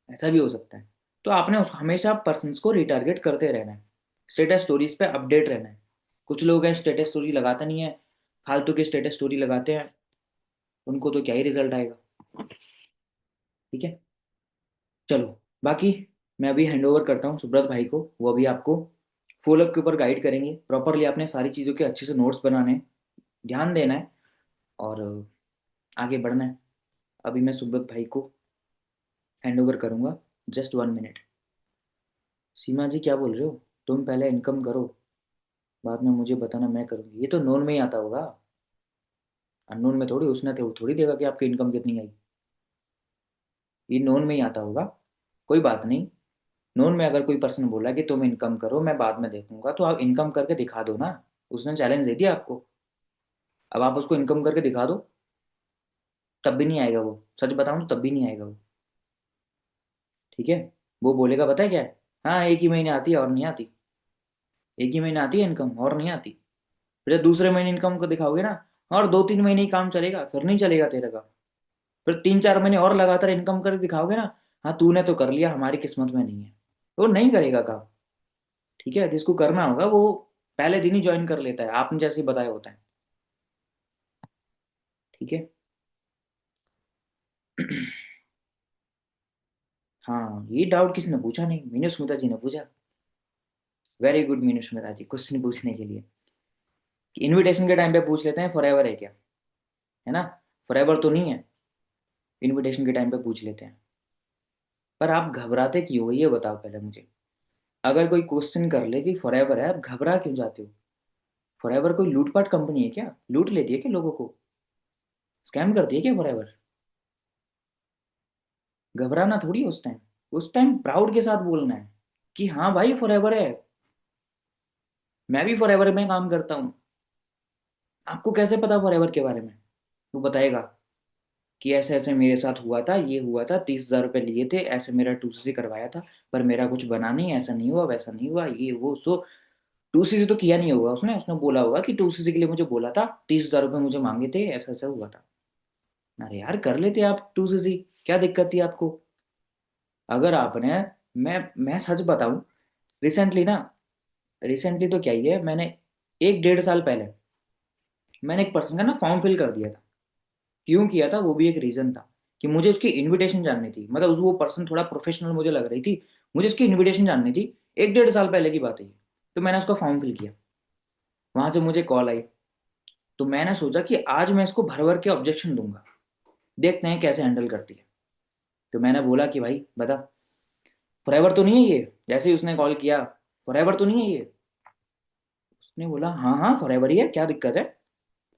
[SPEAKER 1] ऐसा भी हो सकता है। तो आपने हमेशा पर्सन्स को रिटारगेट करते रहना है, स्टेटस स्टोरीज पे अपडेट रहना है। कुछ लोग हैं स्टेटस स्टोरी लगाते नहीं है, फालतू के स्टेटस स्टोरी लगाते हैं, उनको तो क्या ही रिजल्ट आएगा। ठीक है, चलो, बाकी मैं अभी हैंड ओवर करता हूँ सुब्रत भाई को, वो अभी आपको फॉलोअप के ऊपर गाइड करेंगे प्रॉपरली। आपने सारी चीज़ों के अच्छे से नोट्स बनाने हैं, ध्यान देना है, और आगे बढ़ना है। अभी मैं सुब्रत भाई को हैंड ओवर करूंगा। Just 1 minute. सीमा जी क्या बोल रहे हो? तुम पहले इनकम करो, बाद में मुझे बताना, मैं करूंगी। ये तो नोन में ही आता होगा, अननोन में थोड़ी, उसने तो थोड़ी देगा कि आपकी इनकम कितनी आई। ये नोन में ही आता होगा, कोई बात नहीं। नोन में अगर कोई पर्सन बोला कि तुम इनकम करो मैं बाद में देखूंगा, तो आप इनकम करके दिखा दो ना। उसने चैलेंज दे दिया आपको, अब आप उसको इनकम करके दिखा दो, तब भी नहीं आएगा वो। सच बताऊं तो तब भी नहीं आएगा वो। ठीक है, वो बोलेगा पता है क्या है, हाँ एक ही महीने आती है और नहीं आती, एक ही महीने आती है इनकम और नहीं आती। फिर जब दूसरे महीने इनकम को दिखाओगे ना, और 2-3 महीने ही काम चलेगा, फिर नहीं चलेगा तेरे का। फिर 3-4 महीने और लगातार इनकम करके दिखाओगे ना, हाँ तूने तो कर लिया, हमारी किस्मत में नहीं है। वो नहीं करेगा काम। ठीक है, जिसको करना होगा वो पहले दिन ही ज्वाइन कर लेता है, आपने जैसे ही बताया होता है। ठीक है। हाँ, ये डाउट किसी ने पूछा नहीं, मीनू स्मिता जी ने पूछा। वेरी गुड मीनू स्मिता जी, क्वेश्चन पूछने के लिए। कि इनविटेशन के टाइम पे पूछ लेते हैं फॉरएवर है क्या, है ना? फॉरएवर तो नहीं है, इनविटेशन के टाइम पे पूछ लेते हैं। पर आप घबराते क्यों हो, ये बताओ पहले मुझे। अगर कोई क्वेश्चन कर ले कि फॉरएवर है, आप घबरा क्यों जाते हो? फॉरएवर कोई लूटपाट कंपनी है क्या? लूट लेती है क्या लोगों को? स्कैम करती है क्या फॉरएवर? घबराना थोड़ी है उस टाइम। उस टाइम प्राउड के साथ बोलना है कि हाँ भाई फॉरएवर है, मैं भी फॉरएवर में काम करता हूँ। आपको कैसे पता फॉरएवर के बारे में? वो बताएगा कि ऐसे ऐसे मेरे साथ हुआ था, ये हुआ था, 30,000 रुपये लिए थे, ऐसे मेरा 2CC करवाया था, पर मेरा कुछ बना नहीं, ऐसा नहीं हुआ, वैसा नहीं हुआ, ये वो सो। 2CC तो किया नहीं होगा उसने, उसने बोला होगा कि 2CC के लिए मुझे बोला था, 30,000 रुपये मुझे मांगे थे, ऐसा ऐसा हुआ था। अरे यार कर लेते आप 2CC, क्या दिक्कत थी आपको? अगर आपने, मैं सच बताऊं, रिसेंटली ना, रिसेंटली तो क्या ही है, मैंने 1-1.5 साल पहले मैंने एक पर्सन का ना फॉर्म फिल कर दिया था। क्यों किया था, वो भी एक रीजन था कि मुझे उसकी इनविटेशन जाननी थी, मतलब वो पर्सन थोड़ा प्रोफेशनल मुझे लग रही थी, मुझे उसकी इनविटेशन जाननी थी। 1-1.5 साल पहले की बात है ये। तो मैंने उसका फॉर्म फिल किया, वहां से मुझे कॉल आई। तो मैंने सोचा कि आज मैं इसको भर भर के ऑब्जेक्शन दूंगा, देखते हैं कैसे हैंडल करती है। तो मैंने बोला कि भाई बता, फॉरएवर तो नहीं है ये? जैसे ही उसने कॉल किया, फॉरएवर तो नहीं है ये? उसने बोला हाँ हाँ फॉरएवर ही है, क्या दिक्कत है,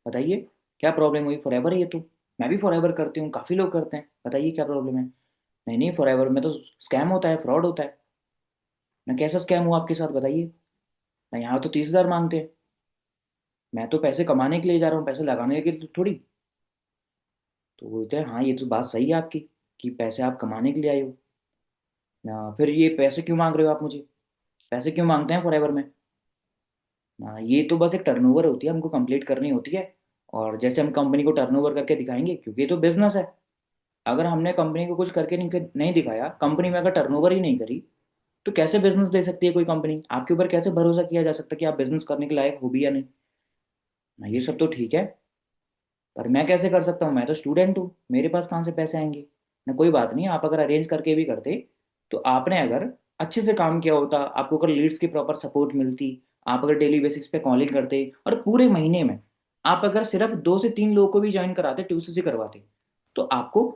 [SPEAKER 1] बताइए, क्या प्रॉब्लम हुई? फॉरएवर है ये तो, मैं भी फॉरएवर करती हूँ, काफी लोग करते हैं, बताइए क्या प्रॉब्लम है? नहीं नहीं, फॉरएवर में तो स्कैम होता है, फ्रॉड होता है। मैं कैसा स्कैम हुआ आपके साथ बताइए? मैं यहाँ तो 30,000 मांगते हैं, मैं तो पैसे कमाने के लिए जा रहा हूँ, पैसे लगाने के लिए तो थोड़ी। तो बोलते हैं हाँ ये तो बात सही है आपकी, कि पैसे आप कमाने के लिए आए हो ना, फिर ये पैसे क्यों मांग रहे हो आप मुझे? पैसे क्यों मांगते हैं फॉरएवर में ना? ये तो बस एक टर्नओवर होती है, हमको कंप्लीट करनी होती है, और जैसे हम कंपनी को टर्नओवर करके दिखाएंगे, क्योंकि ये तो बिजनेस है। अगर हमने कंपनी को कुछ करके नहीं दिखाया, कंपनी में अगर टर्नओवर ही नहीं करी, तो कैसे बिजनेस दे सकती है कोई कंपनी? आपके ऊपर कैसे भरोसा किया जा सकता है कि आप बिजनेस करने के लायक हो भी या नहीं? ना ये सब तो ठीक है, पर मैं कैसे कर सकता हूँ? मैं तो स्टूडेंट हूँ, मेरे पास कहाँ से पैसे आएंगे? ना कोई बात नहीं, आप अगर अरेंज करके भी करते, तो आपने अगर अच्छे से काम किया होता, आपको अगर लीड्स की प्रॉपर सपोर्ट मिलती, आप अगर डेली बेसिक्स पे कॉलिंग करते, और पूरे महीने में आप अगर सिर्फ 2 से 3 लोगों को भी ज्वाइन कराते, ट्यूसडे से करवाते, तो आपको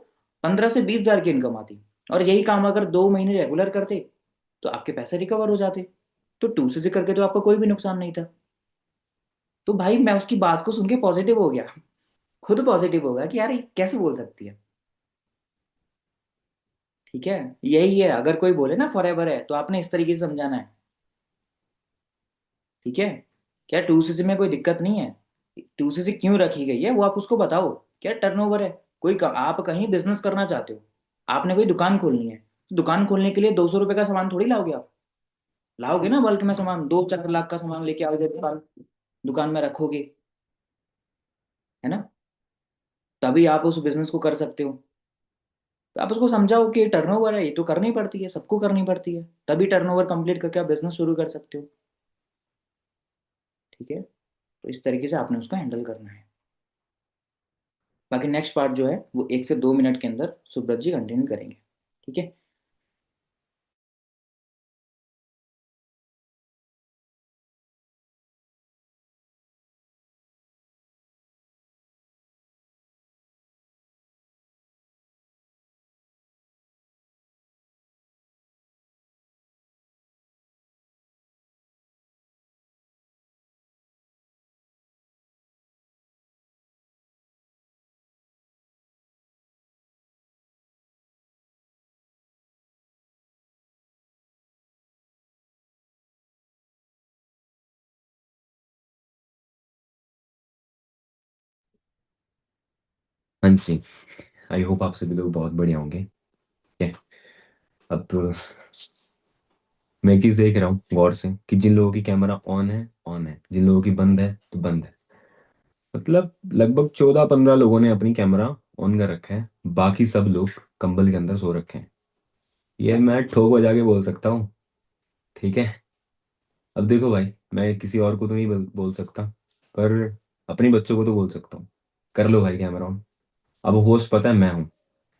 [SPEAKER 1] 15 से 20 हजार की इनकम आती। और यही काम अगर 2 महीने रेगुलर करते, तो आपके पैसे रिकवर हो जाते। तो ट्यूसडे से करके तो आपको कोई भी नुकसान नहीं था। तो भाई मैं उसकी बात को सुन के पॉजिटिव हो गया, खुद पॉजिटिव हो गया कि यार ये कैसे बोल सकती है। ठीक है, यही है, अगर कोई बोले ना फॉरएवर है, तो आपने इस तरीके से समझाना है। ठीक है, क्या टू सीसी में कोई दिक्कत नहीं है, टू सीसी क्यों रखी गई है वो आप उसको बताओ। क्या टर्नओवर है, आप कहीं बिजनेस करना चाहते हो, आपने कोई दुकान खोलनी है, तो दुकान खोलने के लिए 200 रुपए का सामान थोड़ी लाओगे आप। लाओगे ना बल्क में सामान, 2-4 लाख का सामान लेके आओगे, दुकान दुकान में रखोगे, है ना। तभी आप उस बिजनेस को कर सकते हो। तो आप उसको समझाओ कि टर्नओवर है, ये तो करनी पड़ती है, सबको करनी पड़ती है, तभी टर्नओवर कंप्लीट करके आप बिजनेस शुरू कर सकते हो। ठीक है, तो इस तरीके से आपने उसको हैंडल करना है। बाकी नेक्स्ट पार्ट जो है वो 1 से 2 मिनट के अंदर सुब्रत जी कंटिन्यू करेंगे। ठीक है।
[SPEAKER 3] हाँ जी। आई होप आप सभी लोग बहुत बढ़िया होंगे। ठीक है। अब तो मैं एक चीज देख रहा हूँ गौर से कि जिन लोगों की कैमरा ऑन है, जिन लोगों की बंद है तो बंद है। मतलब लगभग 14-15 लोगों ने अपनी कैमरा ऑन कर रखा है, बाकी सब लोग कंबल के अंदर सो रखे हैं। ये मैं ठोक बजा के बोल सकता हूँ। ठीक है। अब देखो भाई, मैं किसी और को तो नहीं बोल सकता, पर अपने बच्चों को तो बोल सकता हूँ। कर लो भाई कैमरा ऑन। अब होस्ट पता है मैं हूँ,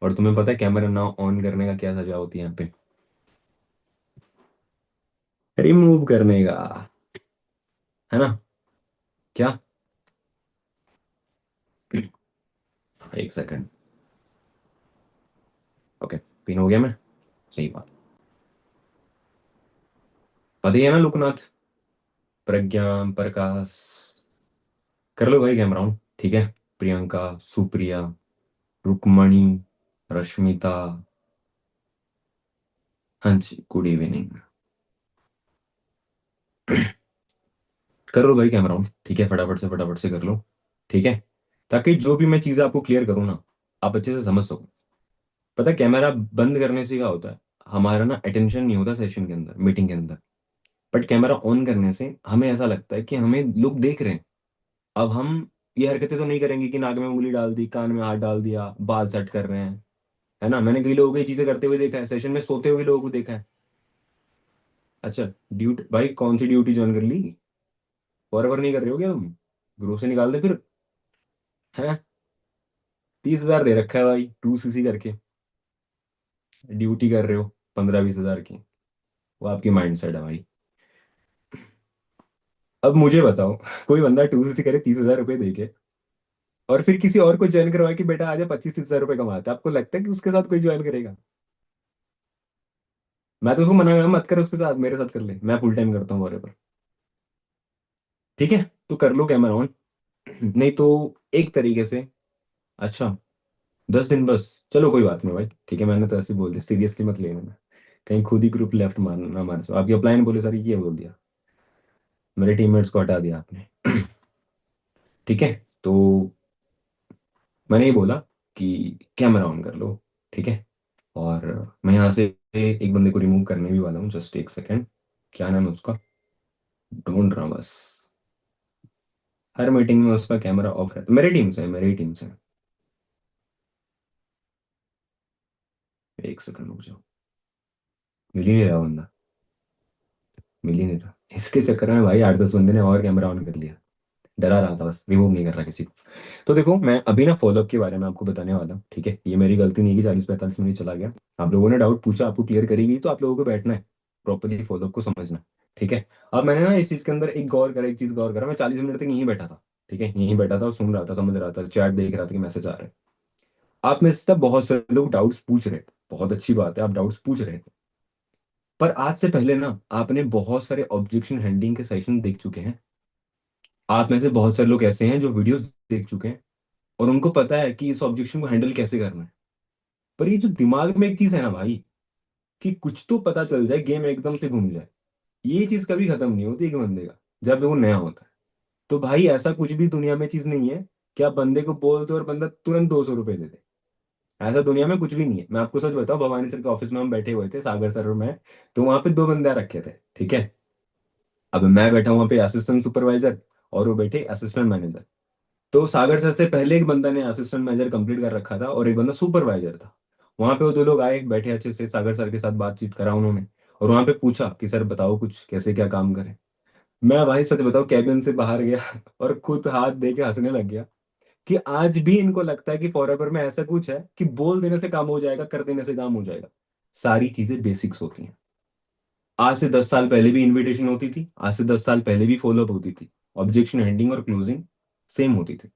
[SPEAKER 3] और तुम्हें पता है कैमरा ना ऑन करने का क्या सजा होती है यहाँ पे? रिमूव करने का, है ना? क्या? एक सेकंड। ओके, पिन हो गया मैं। सही बात। पता ही है ना लोकनाथ, प्रज्ञा, प्रकाश। कर लो भाई कैमरा ऑन। ठीक है। प्रियंका, सुप्रिया, रुक्मणी, रश्मिता। हाँ जी, गुड इवनिंग। कर लो भाई कैमरा ऑन। ठीक है, फटाफट से कर लो। ठीक है, ताकि जो भी मैं चीज़ें आपको क्लियर करूँ ना, आप अच्छे से समझ सको। पता है कैमरा बंद करने से क्या होता है? हमारा ना अटेंशन नहीं होता सेशन के अंदर, मीटिंग के अंदर। बट कैमरा ऑन करने से हमें ऐसा लगता है कि हमें लोग देख रहे हैं। अब हम ये हरकतें तो नहीं करेंगे कि नाक में उंगली डाल दी, कान में हाथ डाल दिया, बाल सेट कर रहे हैं। है ना, मैंने कई लोगों को ये चीजें करते हुए देखा है, सेशन में सोते हुए लोगों को देखा है। अच्छा, ड्यूटी भाई, कौन सी ड्यूटी ज्वाइन कर ली? फॉरएवर नहीं कर रहे हो क्या तुम? ग्रुप से निकाल दे फिर। है, 30 हजार दे रखा है भाई 2 सीसी करके, ड्यूटी कर रहे हो 15-20 हजार की। वो आपकी माइंड सेट है भाई। अब मुझे बताओ, कोई बंदा 2 सीसी करे 30 हजार रुपये दे के, और फिर किसी और को ज्वाइन करवाए कि बेटा आज 25-30 हजार रुपये कमाते, आपको लगता है कि उसके साथ कोई ज्वाइन करेगा? मैं तो उसको मना करूंगा, मत कर उसके साथ, मेरे साथ कर ले, मैं फुल टाइम करता हूँ फॉरएवर। ठीक है, तो कर लो कैमरा ऑन। नहीं तो एक तरीके से, अच्छा, 10 दिन बस, चलो कोई बात नहीं भाई। ठीक है, मैंने तो ऐसे ही बोल दिया, सीरियसली मत लेना। कहीं खुद ही ग्रुप लेफ्ट मारना ना मार जाओ, आपकी अपलाइन बोले सारी ये बोल दिया, मेरे टीममेट्स को हटा दिया आपने। ठीक है, तो मैंने ये बोला कि कैमरा ऑन कर लो। ठीक है, और मैं यहाँ से एक बंदे को रिमूव करने भी वाला हूँ, जस्ट एक सेकेंड। क्या नाम है उसका? ढूंढ रहा हूँ बस। हर मीटिंग में उसका कैमरा ऑफ रहता है, मेरी टीम से। एक सेकंड रुक जाओ, मिल ही नहीं रहा बंदा, मिल ही नहीं रहा। इसके चक्कर में भाई 8-10 बंदे ने और कैमरा ऑन कर लिया। डरा रहा था बस, रिमूव नहीं कर रहा किसी को। तो देखो, मैं अभी ना फॉलोअप के बारे में आपको बताने वाला हूँ। ठीक है, ये मेरी गलती नहीं है कि 40-45 मिनट चला गया। आप लोगों ने डाउट पूछा, आपको क्लियर करेगी तो आप लोगों को बैठना है। प्रॉपरली फॉलोअप को समझना। ठीक है। अब मैंने ना इस चीज के अंदर एक चीज गौर करा। मैं 40 मिनट तक यहीं बैठा था। ठीक है, यहीं बैठा था और सुन रहा था, समझ रहा था, चैट देख रहा था कि मैसेज आ रहे हैं। आप में से तब बहुत सारे लोग डाउट्स पूछ रहे थे, बहुत अच्छी बात है, आप डाउट्स पूछ रहे थे। पर आज से पहले ना आपने बहुत सारे ऑब्जेक्शन हैंडलिंग के सेशन देख चुके हैं। आप में से बहुत सारे लोग ऐसे हैं जो वीडियोस देख चुके हैं और उनको पता है कि इस ऑब्जेक्शन को हैंडल कैसे करना है। पर ये जो दिमाग में एक चीज है ना भाई, कि कुछ तो पता चल जाए, गेम एकदम से घूम जाए, ये चीज कभी खत्म नहीं होती एक बंदे का जब वो नया होता है। तो भाई ऐसा कुछ भी दुनिया में चीज नहीं है कि आप बंदे को बोल दो और बंदा तुरंत 200 रुपए दे दे। ऐसा दुनिया में कुछ भी नहीं है। मैं आपको सच बताऊं, भवानी सर के ऑफिस में हम बैठे हुए थे, सागर सर और मैं। तो वहां पे दो बंदे रखे थे। ठीक है। अब मैं बैठा वहां पे असिस्टेंट सुपरवाइजर और वो बैठे असिस्टेंट मैनेजर। तो सागर सर से पहले एक बंदा ने असिस्टेंट मैनेजर कंप्लीट कर रखा था और एक बंदा सुपरवाइजर था। वहां पे वो दो लोग आए, बैठे अच्छे से, सागर सर के साथ बातचीत करा उन्होंने। और वहां पे पूछा कि सर बताओ कुछ, कैसे क्या काम करें। मैं भाई सच बताऊं, कैबिन से बाहर गया और खुद हाथ दे के हंसने लग गया कि आज भी इनको लगता है कि फॉरएवर में ऐसा कुछ है कि बोल देने से काम हो जाएगा, कर देने से काम हो जाएगा। सारी चीजें बेसिक्स होती हैं। आज से 10 साल पहले भी इनविटेशन होती थी, आज से 10 साल पहले भी फॉलोअप होती थी। ऑब्जेक्शन हैंडलिंग और क्लोजिंग सेम होती थी।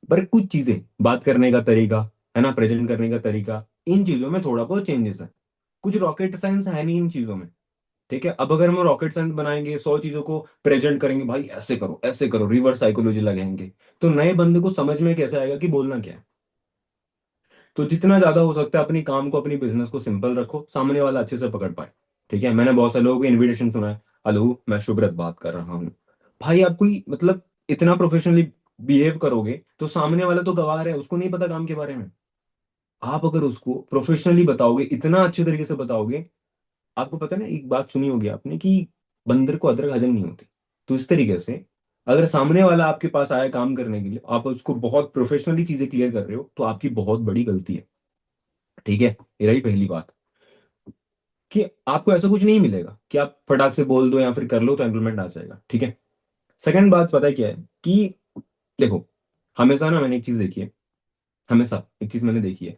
[SPEAKER 3] पर कुछ चीजें, बात करने का तरीका, है ना, प्रेजेंट करने का तरीका, इन चीजों में थोड़ा बहुत चेंजेस है। कुछ रॉकेट साइंस है नहीं इन चीजों में। ठीक है। अब अगर हम रॉकेट साइंस बनाएंगे, 100 चीजों को प्रेजेंट करेंगे, भाई ऐसे करो, रिवर्स साइकोलॉजी लगाएंगे, तो नए बंदे को समझ में कैसे आएगा कि बोलना क्या है। तो जितना ज्यादा हो सकता है अपनी काम को, अपनी बिजनेस को सिंपल रखो, सामने वाला अच्छे से पकड़ पाए। ठीक है। मैंने बहुत सारे लोगों को इनविटेशन सुना है, हेलो मैं शुभ्रत बात कर रहा हूँ। भाई आप कोई मतलब इतना प्रोफेशनली बिहेव करोगे तो सामने वाला तो गवार है, उसको नहीं पता काम के बारे में। आप अगर उसको प्रोफेशनली बताओगे, इतना अच्छे तरीके से बताओगे, आपको पता है ना, एक बात सुनी होगी आपने कि बंदर को अदरक हजम नहीं होती। तो इस तरीके से अगर सामने वाला आपके पास आया काम करने के लिए, आप उसको बहुत प्रोफेशनली चीजें क्लियर कर रहे हो, तो आपकी बहुत बड़ी गलती है। ठीक है। ये रही पहली बात, कि आपको ऐसा कुछ नहीं मिलेगा कि आप फटाक से बोल दो या फिर कर लो तो एम्प्लॉयमेंट आ जाएगा। ठीक है। सेकंड बात पता है क्या है, कि देखो, हमेशा ना मैंने एक चीज देखी है, हमेशा एक चीज मैंने देखी है,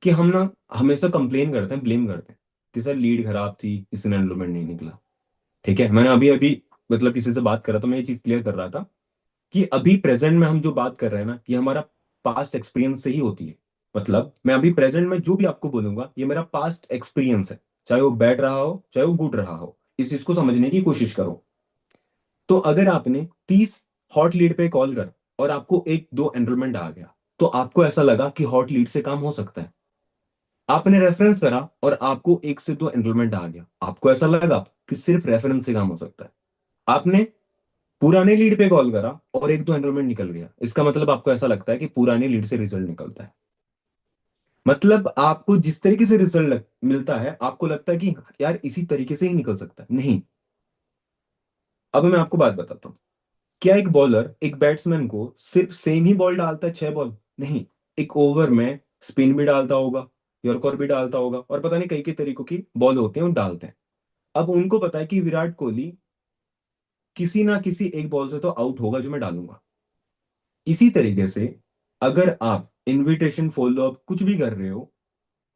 [SPEAKER 3] कि हम ना हमेशा कंप्लेन करते हैं, ब्लेम करते हैं कि सर लीड खराब थी, इसलिए एनरोलमेंट नहीं निकला। ठीक है। मैंने अभी अभी मतलब किसी से बात कर रहा था, मैं ये चीज क्लियर कर रहा था कि अभी प्रेजेंट में हम जो बात कर रहे हैं ना, ये हमारा पास्ट एक्सपीरियंस से ही होती है। मतलब मैं अभी प्रेजेंट में जो भी आपको बोलूंगा, ये मेरा पास्ट एक्सपीरियंस है, चाहे वो बैड रहा हो चाहे वो गुड रहा हो। इस चीज को समझने की कोशिश करो। तो अगर आपने 30 हॉट लीड पे कॉल कर और आपको एक दो एनरोलमेंट आ गया, तो आपको ऐसा लगा कि हॉट लीड से काम हो सकता है। आपने रेफरेंस करा और आपको एक से दो एनरोलमेंट आ गया, आपको ऐसा लगा कि सिर्फ रेफरेंस से काम हो सकता है। आपने पुराने लीड पे कॉल करा और एक दो एनरोलमेंट निकल गया, इसका मतलब आपको ऐसा लगता है कि पुराने लीड से रिजल्ट निकलता है। मतलब आपको जिस तरीके से रिजल्ट मिलता है, आपको लगता है कि यार इसी तरीके से ही निकल सकता है। नहीं। अब मैं आपको बात बताता हूँ। क्या एक बॉलर एक बैट्समैन को सिर्फ सेम ही बॉल डालता है, 6 बॉल? नहीं। एक ओवर में स्पिन भी डालता होगा, यॉर्कर भी डालता होगा, और पता नहीं कई कई तरीकों की बॉल होते हैं वो डालते हैं। अब उनको पता है कि विराट कोहली किसी ना किसी एक बॉल से तो आउट होगा जो मैं डालूंगा। इसी तरीके से अगर आप इनविटेशन फॉलोअप कुछ भी कर रहे हो,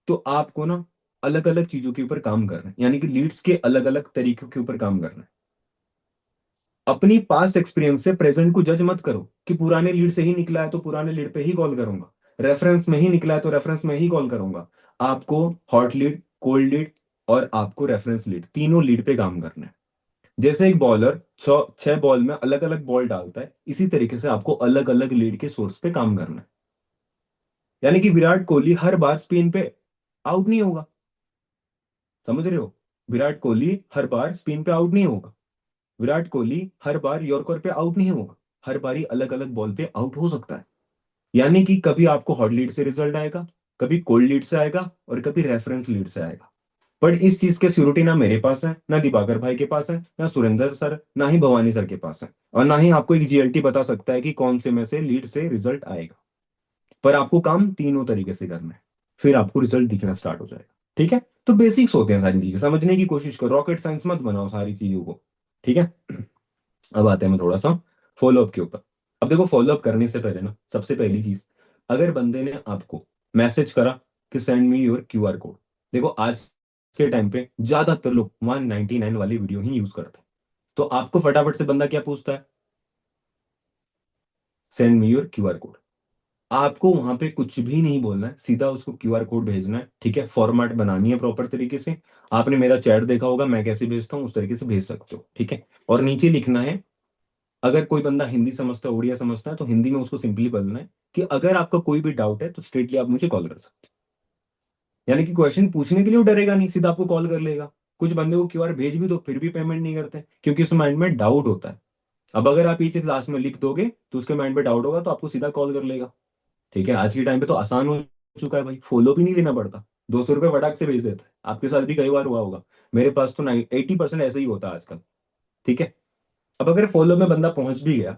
[SPEAKER 3] तो आपको ना अलग अलग चीजों के ऊपर काम करना है, यानी कि लीड्स के अलग अलग तरीकों के ऊपर काम करना है। अपनी पास्ट एक्सपीरियंस से प्रेजेंट को जज मत करो कि पुराने लीड से ही निकला है तो पुराने लीड पे ही कॉल करूंगा, रेफरेंस में ही निकला है तो रेफरेंस में ही कॉल करूंगा। आपको हॉट लीड, कोल्ड लीड और आपको रेफरेंस लीड, तीनों लीड पे काम करना है। जैसे एक बॉलर 6 बॉल में अलग अलग बॉल डालता है, इसी तरीके से आपको अलग अलग लीड के सोर्स पे काम करना है। यानी कि विराट कोहली हर बार स्पिन पे आउट नहीं होगा। समझ रहे हो? विराट कोहली हर बार स्पिन पे आउट नहीं होगा। विराट कोहली हर बार यॉर्कर पे आउट नहीं होगा। हर बारी अलग अलग बॉल पे आउट हो सकता है। यानी कि कभी आपको हॉट लीड से रिजल्ट आएगा, कभी कोल्ड लीड से आएगा और कभी रेफरेंस लीड से आएगा। पर इस चीज के श्योरिटी ना मेरे पास है, ना दिवाकर भाई के पास है, ना सुरेंद्र सर, ना ही भवानी सर के पास है, और ना ही आपको एक जीएलटी बता सकता है कि कौन से में से लीड से रिजल्ट आएगा। पर आपको काम तीनों तरीके से करना है, फिर आपको रिजल्ट दिखना स्टार्ट हो जाएगा। ठीक है। तो बेसिक्स होते हैं, सारी चीजें समझने की कोशिश करो, रॉकेट साइंस मत बनाओ सारी चीजों को। ठीक है। अब आते हैं मैं थोड़ा सा फॉलोअप के ऊपर। अब देखो, फॉलोअप करने से पहले ना सबसे पहली चीज, अगर बंदे ने आपको मैसेज करा कि send me your QR code, देखो आज के टाइम पे ज्यादातर लोग 199 वाली वीडियो ही यूज करते हैं। तो आपको फटाफट से बंदा क्या पूछता है, send me your QR code. आपको वहां पे कुछ भी नहीं बोलना है, सीधा उसको क्यूआर कोड भेजना है, ठीक है। फॉर्मेट बनानी है प्रॉपर तरीके से। आपने मेरा चैट देखा होगा, मैं कैसे भेजता हूँ उस तरीके से भेज सकते हो, ठीक है। और नीचे लिखना है, अगर कोई बंदा हिंदी समझता है, उड़िया समझता है, तो हिंदी में उसको सिंपली बोलना है कि अगर आपका कोई भी डाउट है तो स्ट्रेटली आप मुझे कॉल कर सकते हैं। यानी कि क्वेश्चन पूछने के लिए वो डरेगा नहीं, सीधा आपको कॉल कर लेगा। कुछ बंदे को क्यूआर भेज भी दो फिर भी पेमेंट नहीं करते, क्योंकि उसके माइंड में डाउट होता है। अब अगर आप ये चीज लास्ट में लिख दोगे तो उसके माइंड में डाउट होगा तो आपको सीधा कॉल कर लेगा, ठीक है। आज के टाइम पे तो आसान हो चुका है भाई, फॉलो भी नहीं लेना पड़ता, 200 रुपये फटाक से भेज देते हैं। आपके साथ भी कई बार हुआ होगा, मेरे पास तो 80% ऐसे ही होता है आजकल, ठीक है। अब अगर फॉलो में बंदा पहुंच भी गया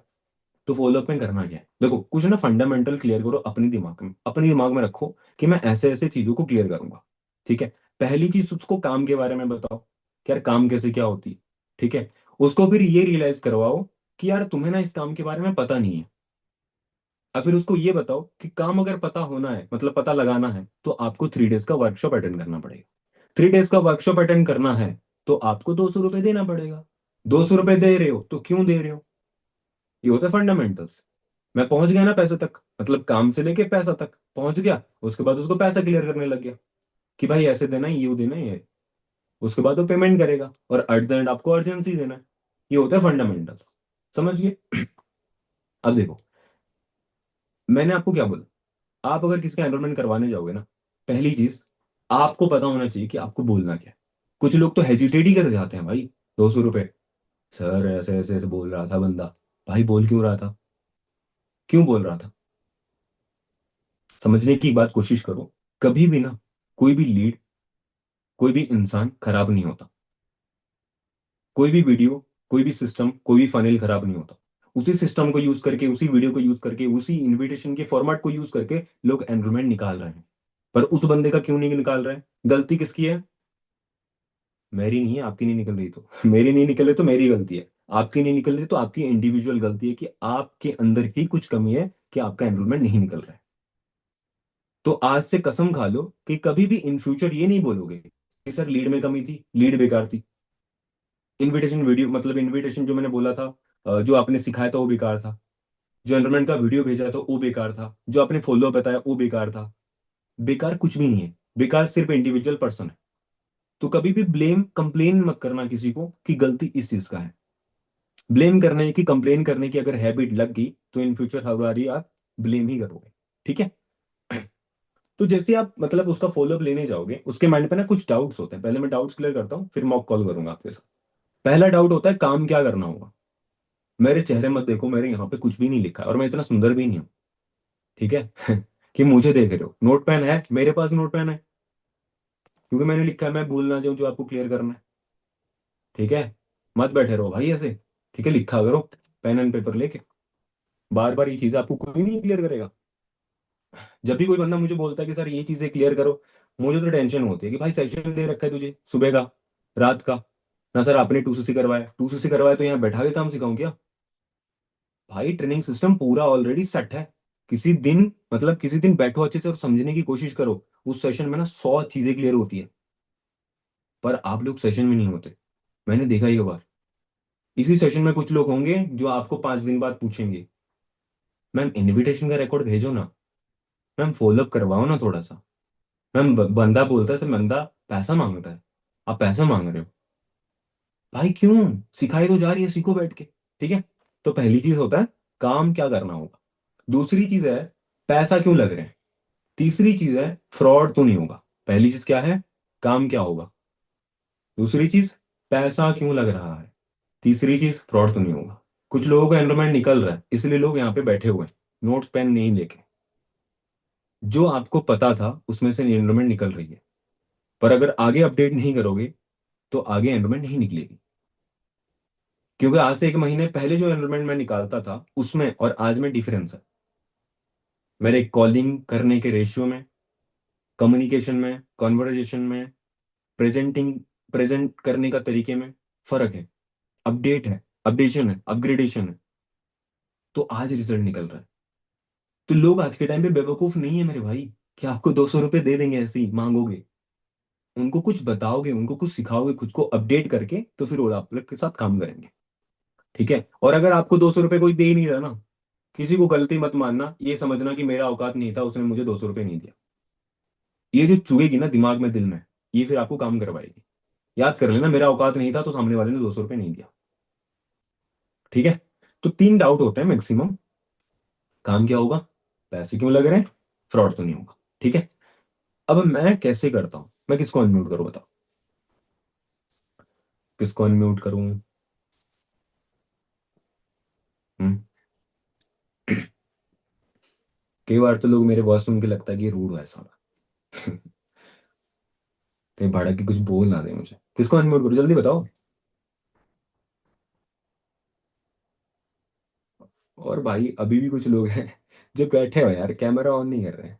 [SPEAKER 3] तो फॉलो अप में करना क्या है, देखो कुछ ना फंडामेंटल क्लियर करो अपने दिमाग में, अपने दिमाग में रखो कि मैं ऐसे ऐसे चीजों को क्लियर करूंगा, ठीक है। पहली चीज उसको काम के बारे में बताओ कि यार काम कैसे क्या होती है, ठीक है। उसको फिर ये रियलाइज करवाओ कि यार तुम्हें ना इस काम के बारे में पता नहीं है। और फिर उसको ये बताओ कि काम अगर पता होना है, मतलब पता लगाना है, तो आपको 3 डेज का वर्कशॉप अटेंड करना पड़ेगा। 3 डेज का वर्कशॉप अटेंड करना है तो आपको 200 रुपये देना पड़ेगा। 200 रुपये दे रहे हो तो क्यों दे रहे हो, ये होता है फंडामेंटल्स। मैं पहुंच गया ना पैसे तक, मतलब काम से लेके पैसा तक पहुंच गया, उसके बाद उसको पैसा क्लियर करने लग गया कि भाई ऐसे देना है, ये देना है, ये। उसके बाद वो पेमेंट करेगा और एट द एंड आपको अर्जेंसी देना है। ये होता है फंडामेंटल, समझिए। अब देखो, मैंने आपको क्या बोला, आप अगर किसी का एनरोलमेंट करवाने जाओगे ना, पहली चीज आपको पता होना चाहिए कि आपको बोलना क्या है। कुछ लोग तो हेजिटेट ही कर जाते हैं भाई, 200 रुपये, सर ऐसे ऐसे ऐसे बोल रहा था बंदा। भाई बोल क्यों रहा था, क्यों बोल रहा था, समझने की बात कोशिश करो। कभी भी ना, कोई भी लीड, कोई भी इंसान खराब नहीं होता। कोई भी वीडियो, कोई भी सिस्टम, कोई भी फनेल खराब नहीं होता। उसी सिस्टम को यूज करके, उसी वीडियो को यूज करके, उसी इनविटेशन के फॉर्मेट को यूज करके लोग एनरोलमेंट निकाल रहे हैं। पर उस बंदे का क्यों नहीं निकाल रहे हैं, गलती किसकी है, मेरी नहीं है, आपकी नहीं निकल रही तो मेरी नहीं निकल रही तो मेरी गलती है। आपकी नहीं निकल रही तो आपकी इंडिविजुअल गलती है कि आपके अंदर ही कुछ कमी है कि आपका एनरोलमेंट नहीं निकल रहा है। तो आज से कसम खा लो कि कभी भी इन फ्यूचर ये नहीं बोलोगे कि सर लीड में कमी थी, लीड बेकार थी, इनविटेशन वीडियो, मतलब इनविटेशन जो मैंने बोला था, जो आपने सिखाया था वो बेकार था, जो एनरोलमेंट का वीडियो भेजा था वो बेकार था, जो आपने फॉलो बताया वो बेकार था। बेकार कुछ भी नहीं है, बेकार सिर्फ इंडिविजुअल पर्सन है। तो कभी भी ब्लेम कंप्लेन मत करना किसी को कि गलती इस चीज का है। ब्लेम करने की, कंप्लेन करने की अगर हैबिट लग गई तो इन फ्यूचर हर बारी आप ब्लेम ही करोगे, ठीक है। तो जैसे आप मतलब उसका फॉलोअप लेने जाओगे, उसके माइंड पे ना कुछ डाउट्स होते हैं। पहले मैं डाउट्स क्लियर करता हूँ, फिर मॉक कॉल करूंगा आपके साथ। पहला डाउट होता है काम क्या करना होगा। मेरे चेहरे मत देखो, मेरे यहाँ पे कुछ भी नहीं लिखा है और मैं इतना सुंदर भी नहीं हूँ, ठीक है। कि मुझे देख रहे हो, नोट पेन है मेरे पास, नोट पेन है, क्योंकि मैंने लिखा है मैं भूल ना जाऊं जो आपको क्लियर करना है, ठीक है। मत बैठे रहो भाई ऐसे, ठीक है, लिखा करो पेन एंड पेपर लेके। बार बार ये चीज आपको कोई नहीं क्लियर करेगा। जब भी कोई बंदा मुझे बोलता है कि सर ये चीजें क्लियर करो, मुझे तो टेंशन होती है कि भाई सेशन दे रखा है तुझे सुबह का, रात का, ना सर आपने 2 सीसी करवाया, 2 सीसी करवाया तो यहाँ बैठा के काम सिखाऊं क्या। भाई ट्रेनिंग सिस्टम पूरा ऑलरेडी सेट है। किसी दिन, मतलब किसी दिन बैठो अच्छे से और समझने की कोशिश करो। उस सेशन में ना 100 चीजें क्लियर होती है, पर आप लोग सेशन में नहीं होते। मैंने देखा ये बार, इसी सेशन में कुछ लोग होंगे जो आपको 5 दिन बाद पूछेंगे, मैम इनविटेशन का रिकॉर्ड भेजो ना, मैम फॉलोअप करवाओ ना थोड़ा सा। मैम बंदा बोलता है सर, बंदा पैसा मांगता है, आप पैसा मांग रहे हो। भाई क्यों, सिखाई तो जा रही है, सीखो बैठ के, ठीक है। तो पहली चीज होता है काम क्या करना होगा। दूसरी चीज है पैसा क्यों लग रहे हैं। तीसरी चीज है फ्रॉड तो नहीं होगा। पहली चीज क्या है, काम क्या होगा। दूसरी चीज पैसा क्यों लग रहा है। तीसरी चीज फ्रॉड तो नहीं होगा। कुछ लोगों का एनरोलमेंट निकल रहा है इसलिए लोग यहाँ पे बैठे हुए हैं, नोट्स पेन नहीं लेके। जो आपको पता था उसमें से एनरोलमेंट निकल रही है, पर अगर आगे अपडेट नहीं करोगे तो आगे एनरोलमेंट नहीं निकलेगी। क्योंकि आज से 1 महीने पहले जो एनरोलमेंट मैं निकालता था उसमें और आज में डिफरेंस है। मेरे कॉलिंग करने के रेशियो में, कम्युनिकेशन में, कॉन्वर्जेशन में, प्रेजेंटिंग, प्रेजेंट करने का तरीके में फर्क है। अपडेट है, अपडेशन है, अपग्रेडेशन है। तो आज रिजल्ट निकल रहा है। तो लोग आज के टाइम पे बेवकूफ नहीं है मेरे भाई कि आपको 200 रुपये दे देंगे ऐसे ही मांगोगे। उनको कुछ बताओगे, उनको कुछ सिखाओगे खुद को अपडेट करके, तो फिर वो आप लोग के साथ काम करेंगे। ठीक है। और अगर आपको 200 रुपये कोई दे ही नहीं रहा ना, किसी को गलती मत मानना, ये समझना कि मेरा औकात नहीं था, उसने मुझे 200 रुपये नहीं दिया। ये जो चुभेगी ना दिमाग में, दिल में, ये फिर आपको काम करवाएगी। याद कर लेना, मेरा औकात नहीं था तो सामने वाले ने 200 रुपये नहीं दिया। ठीक है। तो 3 डाउट होते हैं मैक्सिमम। काम क्या होगा, पैसे क्यों लग रहे हैं, फ्रॉड तो नहीं होगा। ठीक है। अब मैं कैसे करता हूँ, मैं किसको अनम्यूट करूँ बताओ, किसको अनम्यूट करूँ? हम्म। कई बार तो लोग मेरे वॉइस सुन के लगता है कि रूड है साला। कहीं भाड़ा की कुछ बोल ना दे मुझे, किसको अनम्यूट करूँ जल्दी बताओ। और भाई अभी भी कुछ लोग हैं जो बैठे हो यार, कैमरा ऑन नहीं कर रहे हैं।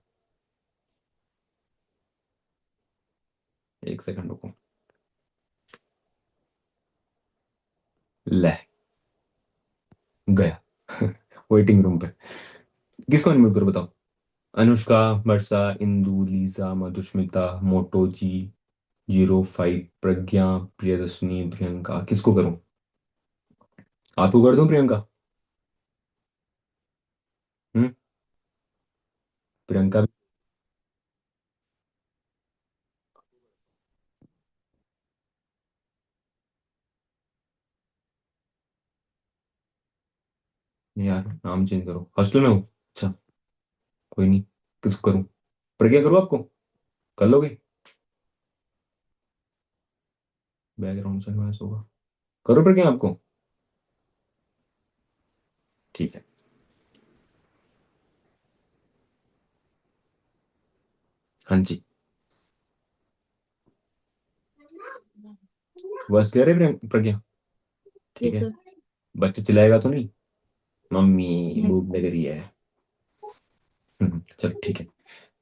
[SPEAKER 3] 1 सेकंड रुको। ले गया वेटिंग रूम पे। किसको अनम्यूट करूँ बताओ। अनुष्का, वर्षा, इंदु, लीजा, मधुष्मिता, मोटो जी, 05, प्रज्ञा, प्रियदर्शनी, प्रियंका, किसको करूं? आपको कर दूं प्रियंका? हम्म। प्रियंका भी। नहीं यार, नाम चेंज करो, हॉस्टल में हूँ। अच्छा, कोई नहीं, किसको करूं? प्रज्ञा करूँ आपको? कर लोगे? बैकग्राउंड से नॉइस होगा। करो प्रज्ञा आपको? ठीक है। हाँ जी। बस क्लियर है प्रज्ञा? ठीक
[SPEAKER 2] यस
[SPEAKER 3] है।
[SPEAKER 2] सर।
[SPEAKER 3] बच्चा चिल्लाएगा तो नहीं? Mummy
[SPEAKER 2] yes.
[SPEAKER 3] भूख लग रही है। चलो ठीक है।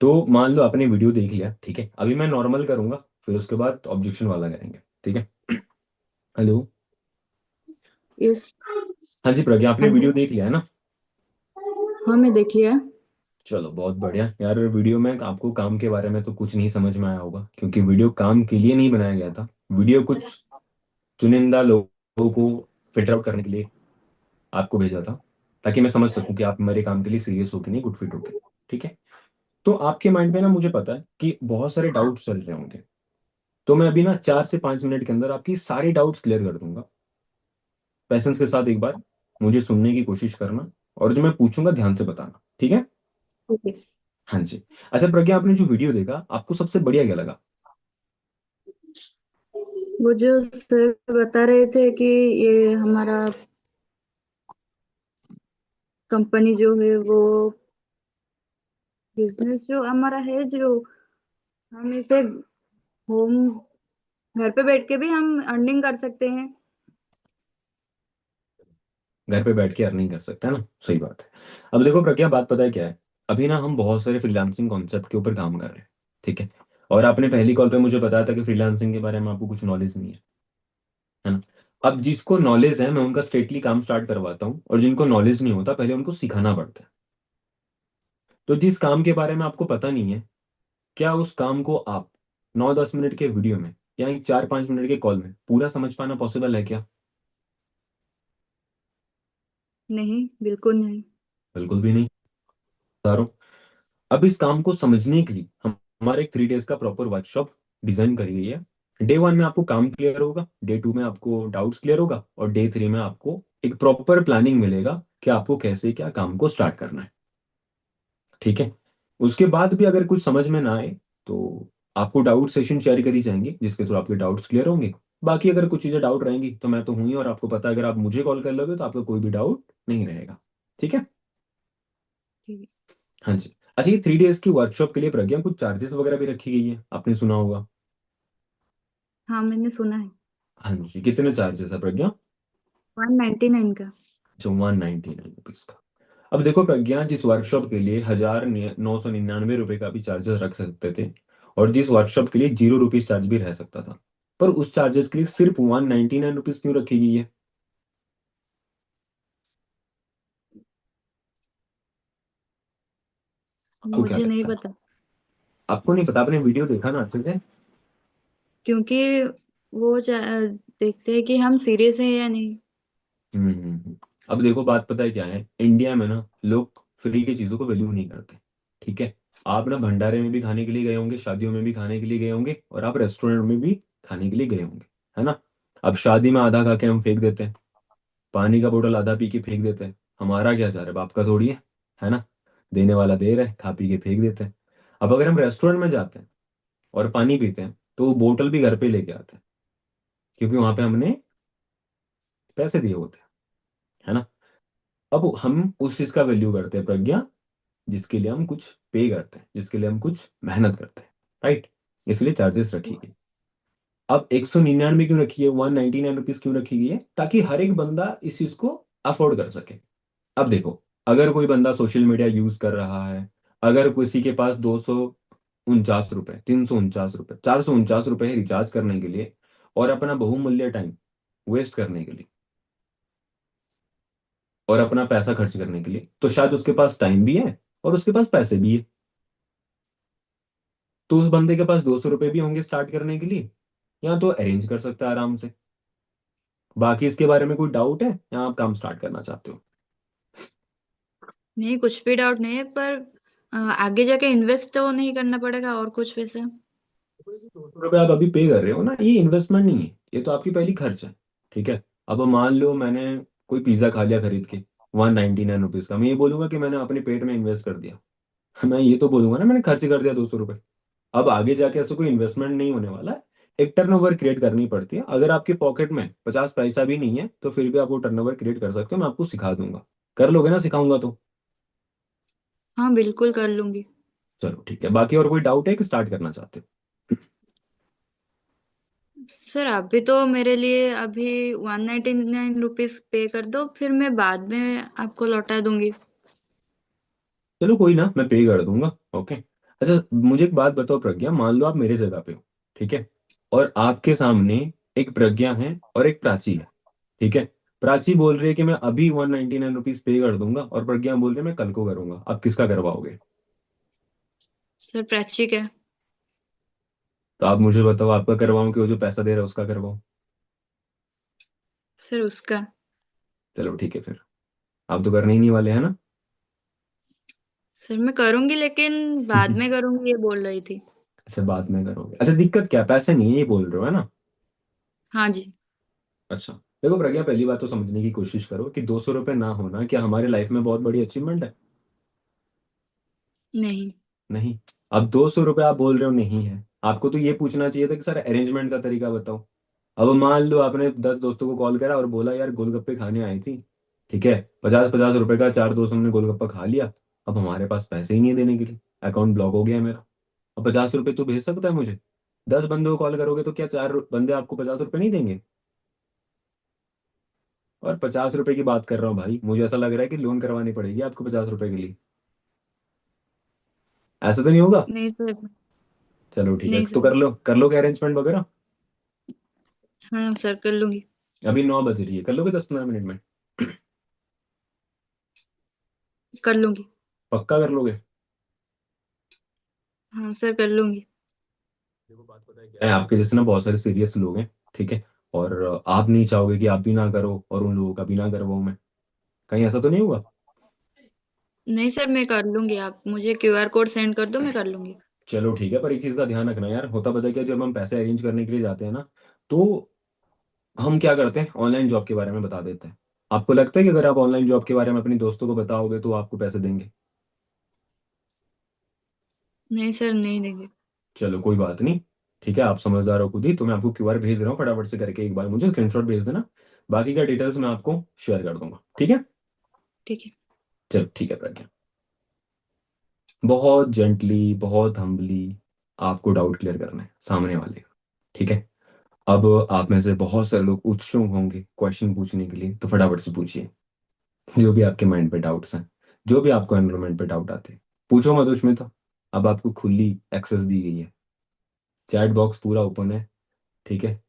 [SPEAKER 3] तो मान लो आपने वीडियो देख लिया, ठीक है, अभी मैं नॉर्मल करूंगा, फिर उसके बाद ऑब्जेक्शन वाला करेंगे। ठीक है। हेलो।
[SPEAKER 2] यस।
[SPEAKER 3] हाँ जी प्रज्ञा, आपने
[SPEAKER 2] हाँ
[SPEAKER 3] वीडियो
[SPEAKER 2] जी।
[SPEAKER 3] देख लिया है ना?
[SPEAKER 2] हाँ, मैं देख लिया।
[SPEAKER 3] चलो बहुत बढ़िया यार। वीडियो में आपको काम के बारे में तो कुछ नहीं समझ में आया होगा, क्योंकि वीडियो काम के लिए नहीं बनाया गया था। वीडियो कुछ चुनिंदा लोगों को फिल्टर आउट करने के लिए आपको भेजा था, ताकि मैं समझ सकूं कि आप मेरे काम के लिए सीरियस हो कि नहीं, गुड फिट हो के। ठीक है। तो आपके माइंड में ना, मुझे पता है कि बहुत सारे डाउट्स चल रहे होंगे। तो मैं अभी ना 4 से 5 मिनट के अंदर आपकी सारी डाउट्स क्लियर कर दूंगा। पेशेंस के साथ एक बार मुझे सुनने की कोशिश करना, और जो मैं पूछूंगा ध्यान से बताना, ठीक है?
[SPEAKER 2] ओके।
[SPEAKER 3] हाँ जी। अच्छा प्रज्ञा, आपने जो वीडियो देखा, आपको सबसे बढ़िया क्या लगा?
[SPEAKER 2] वो जो सर बता रहे थे कि ये हमारा कंपनी जो है वो बिजनेस जो हमारा है, जो हम इसे होम घर पे बैठ के भी हम अर्निंग कर सकते हैं।
[SPEAKER 3] घर पे बैठ के अर्निंग कर सकते हैं ना, सही बात है। अब देखो प्रज्ञा, बात पता है क्या है? अभी ना हम बहुत सारे फ्रीलांसिंग कॉन्सेप्ट के ऊपर काम कर रहे हैं। ठीक है। और आपने पहली कॉल पे मुझे बताया था कि फ्रीलांसिंग के बारे में आपको कुछ नॉलेज नहीं है ना? अब जिसको नॉलेज है मैं उनका स्ट्रेटली काम स्टार्ट करवाता हूँ, और जिनको नॉलेज नहीं होता पहले उनको सिखाना पड़ता है। तो जिस काम के बारे में आपको पता नहीं है, क्या उस काम को आप 9-10 मिनट के वीडियो में या एक 4-5 मिनट के कॉल में पूरा समझ पाना पॉसिबल है क्या?
[SPEAKER 2] नहीं, बिल्कुल नहीं।
[SPEAKER 3] बिल्कुल भी नहीं। बता रहा हूं। अब इस काम को समझने के लिए हम हमारे एक 3 डेज का प्रॉपर वर्कशॉप डिजाइन करी गई है। डे 1 में आपको काम क्लियर होगा, डे 2 में आपको डाउट्स क्लियर होगा, और डे 3 में आपको एक प्रॉपर प्लानिंग मिलेगा कि आपको कैसे क्या काम को स्टार्ट करना है। ठीक है। उसके बाद भी अगर कुछ समझ में ना आए, तो आपको डाउट सेशन शेयर करी जाएंगे, जिसके थ्रू आपके डाउट्स क्लियर होंगे। बाकी अगर कुछ चीजें डाउट रहेंगी तो मैं तो हूं ही, और आपको पता है अगर आप मुझे कॉल कर लोगे तो आपका कोई भी डाउट नहीं रहेगा। ठीक है।
[SPEAKER 2] ठीक है।
[SPEAKER 3] हाँ जी। अच्छा, ये 3 डेज की वर्कशॉप के लिए प्रज्ञा कुछ चार्जेस वगैरह भी रखी गई है, आपने सुना होगा।
[SPEAKER 2] हाँ, मैंने सुना है।
[SPEAKER 3] हाँ जी, कितने चार्जेस है प्रज्ञा?
[SPEAKER 2] 199 का।
[SPEAKER 3] अच्छा, 199 रुपीज का। अब देखो प्रज्ञा, जिस वर्कशॉप के लिए 1999 रुपये का भी चार्जेस रख सकते थे, और जिस वर्कशॉप के लिए 0 रुपीज चार्ज भी रह सकता था, पर उस चार्जेस के लिए सिर्फ 199 रुपीज क्यों रखी गई है? आपको क्या
[SPEAKER 2] मुझे नहीं
[SPEAKER 3] लगता है?
[SPEAKER 2] पता।
[SPEAKER 3] आपको नहीं पता? आपने वीडियो देखा ना अच्छे से?
[SPEAKER 4] क्योंकि देखते हैं कि हम सीरियस हैं या नहीं।
[SPEAKER 3] अब देखो बात पता है क्या है, इंडिया में ना लोग फ्री की चीजों को वैल्यू नहीं करते। ठीक है। आप ना भंडारे में भी खाने के लिए गए होंगे, शादियों में भी खाने के लिए गए होंगे, और आप रेस्टोरेंट में भी खाने के लिए गए होंगे, है ना। अब शादी में आधा खा के हम फेंक देते हैं, पानी का बोतल आधा पी के फेंक देते हैं। हमारा क्या जा रहा है, बाप का थोड़ी है ना। देने वाला दे रहा है, खा पी के फेंक देते हैं। अब अगर हम रेस्टोरेंट में जाते हैं और पानी पीते हैं तो वो बोतल भी घर पे लेके आते हैं, क्योंकि वहां पे हमने पैसे दिए होते हैं, है ना। अब हम उस चीज का वैल्यू करते हैं प्रज्ञा, जिसके लिए हम कुछ पे करते हैं, जिसके लिए हम कुछ मेहनत करते हैं, राइट। इसलिए चार्जेस रखी गई। अब 199 क्यों रखी है, 199 रुपीज क्यों रखी गई है, ताकि हर एक बंदा इस चीज को अफोर्ड कर सके। अब देखो, अगर कोई बंदा सोशल मीडिया यूज कर रहा है, अगर किसी के पास 249 रुपए, 349 रुपए, 449 रुपए रिचार्ज करने के लिए और अपना बहुमूल्य टाइम वेस्ट करने के लिए और अपना पैसा खर्च करने के लिए, तो शायद उसके पास टाइम भी है और उसके पास पैसे भी है। तो उस बंदे के पास 200 रुपए भी होंगे स्टार्ट करने के लिए, या तो अरेंज कर सकता है आराम से। बाकी इसके बारे में कोई डाउट है या आप काम स्टार्ट करना चाहते हो?
[SPEAKER 4] नहीं, कुछ भी डाउट नहीं है, पर आगे जाके इन्वेस्ट तो नहीं करना पड़ेगा और कुछ पैसे?
[SPEAKER 3] 200 रुपये आप अभी पे कर रहे हो ना, ये इन्वेस्टमेंट नहीं है, ये तो आपकी पहली खर्च है। ठीक है। अब मान लो मैंने कोई पिज्जा खा लिया खरीद के 199 रुपीज का, मैं ये बोलूंगा कि मैंने अपने पेट में इन्वेस्ट कर दिया? मैं ये तो बोलूंगा ना मैंने खर्च कर दिया 200 रुपये। अब आगे जाके ऐसा कोई इन्वेस्टमेंट नहीं होने वाला है। एक टर्नओवर क्रिएट करनी पड़ती है। अगर आपके पॉकेट में 50 पैसा भी नहीं है तो फिर भी आप वो टर्नओवर क्रिएट कर सकते हो, मैं आपको सिखा दूंगा। कर लोगे ना सिखाऊंगा तो?
[SPEAKER 4] हाँ, बिल्कुल कर लूंगी।
[SPEAKER 3] चलो ठीक है, बाकी और कोई डाउट है कि स्टार्ट करना चाहते हो?
[SPEAKER 4] सर, अभी तो मेरे लिए अभी 199 रुपीज पे कर दो, फिर मैं बाद में आपको लौटा दूंगी।
[SPEAKER 3] चलो कोई ना, मैं पे कर दूंगा। ओके। अच्छा, मुझे एक बात बताओ प्रज्ञा, मान लो आप मेरे जगह पे हो, ठीक है, और आपके सामने एक प्रज्ञा है और एक प्राची है। ठीक है। प्राची बोल रही है कि मैं अभी 199 रुपीज पे कर दूंगा, और प्रज्ञा बोल रही है मैं कल को करूंगा। आप किसका करवाओगे?
[SPEAKER 4] सर, प्राचिक है।
[SPEAKER 3] तो आप मुझे बताओ, आपका करवाऊं कि वो जो पैसा दे रहा है उसका करवाऊं?
[SPEAKER 4] सर, उसका।
[SPEAKER 3] चलो ठीक है फिर। आप तो करने ही नहीं वाले, है ना?
[SPEAKER 4] सर, मैं करूंगी, लेकिन बाद में करूंगी, ये बोल रही थी।
[SPEAKER 3] अच्छा, बाद में करोगे। अच्छा, दिक्कत क्या, पैसे नहीं है ये बोल रहे हो, है ना?
[SPEAKER 4] हाँ जी।
[SPEAKER 3] अच्छा। देखो प्रज्ञा, पहली बात तो समझने की कोशिश करो कि 200 रुपये ना होना क्या हमारे लाइफ में बहुत बड़ी अचीवमेंट है?
[SPEAKER 4] नहीं।
[SPEAKER 3] नहीं। अब 200 रुपये आप बोल रहे हो नहीं है, आपको तो ये पूछना चाहिए था कि सर अरेंजमेंट का तरीका बताओ। अब मान लो आपने 10 दोस्तों को कॉल करा और बोला यार गोलगप्पे खाने आई थी, ठीक है, 50-50 रुपए का 4 दोस्तों ने गोलगप्पा खा लिया। अब हमारे पास पैसे ही नहीं है देने के लिए, अकाउंट ब्लॉक हो गया है मेरा। अब 50 रुपये तो भेज सकता है मुझे? 10 बंदों को कॉल करोगे तो क्या 4 बंदे आपको 50 रुपये नहीं देंगे? और 50 रुपए की बात कर रहा हूँ भाई, मुझे ऐसा लग रहा है कि लोन करवानी पड़ेगी आपको 50 रुपए के लिए। ऐसा तो नहीं होगा?
[SPEAKER 4] नहीं सर।
[SPEAKER 3] चलो ठीक है,
[SPEAKER 4] नहीं
[SPEAKER 3] तो
[SPEAKER 4] सर।
[SPEAKER 3] कर लो क्या अरेंजमेंट वगैरह।
[SPEAKER 4] हाँ सर, कर लूंगी।
[SPEAKER 3] अभी 9 बज रही है, कर लोगे 10-15 मिनट में?
[SPEAKER 4] कर लूंगी।
[SPEAKER 3] पक्का कर लोगे?
[SPEAKER 4] हाँ सर, कर लूंगी।
[SPEAKER 3] देखो बात पता है क्या है, आपके जैसे ना बहुत सारे सीरियस लोग हैं, ठीक है, और आप नहीं चाहोगे कि आप भी ना करो और उन लोगों का भी ना करवाऊं मैं। कहीं ऐसा तो नहीं हुआ?
[SPEAKER 4] नहीं सर, मैं कर लूंगी, आप मुझे क्यूआर कोड सेंड कर दो, मैं कर लूंगी।
[SPEAKER 3] चलो ठीक है, पर एक चीज का ध्यान रखना यार, होता पता है क्या, जब हम पैसे अरेंज करने के लिए जाते हैं ना, तो हम क्या करते हैं, ऑनलाइन जॉब के बारे में बता देते हैं। आपको लगता है कि अगर आप ऑनलाइन जॉब के बारे में अपने दोस्तों को बताओगे तो वो आपको पैसे देंगे?
[SPEAKER 4] नहीं सर, नहीं देंगे।
[SPEAKER 3] चलो कोई बात नहीं। ठीक है, आप समझदार हो खुद ही, तो मैं आपको क्यूआर भेज रहा हूँ, फटाफट से करके एक बार मुझे स्क्रीनशॉट भेज देना। बाकी का डिटेल्स मैं आपको शेयर कर दूंगा, ठीक है?
[SPEAKER 4] ठीक है।
[SPEAKER 3] चलो ठीक है प्रज्ञा, बहुत जेंटली, बहुत हम्बली आपको डाउट क्लियर करना है सामने वाले का, ठीक है। अब आप में से बहुत सारे लोग उत्सुक होंगे क्वेश्चन पूछने के लिए, तो फटाफट से पूछिए। जो भी आपके माइंड पे डाउट्स हैं, जो भी आपको एनवायरमेंट पे डाउट आते हैं, पूछो मत उसमें तो। अब आपको खुली एक्सेस दी गई है, चैट बॉक्स पूरा ओपन है, ठीक है।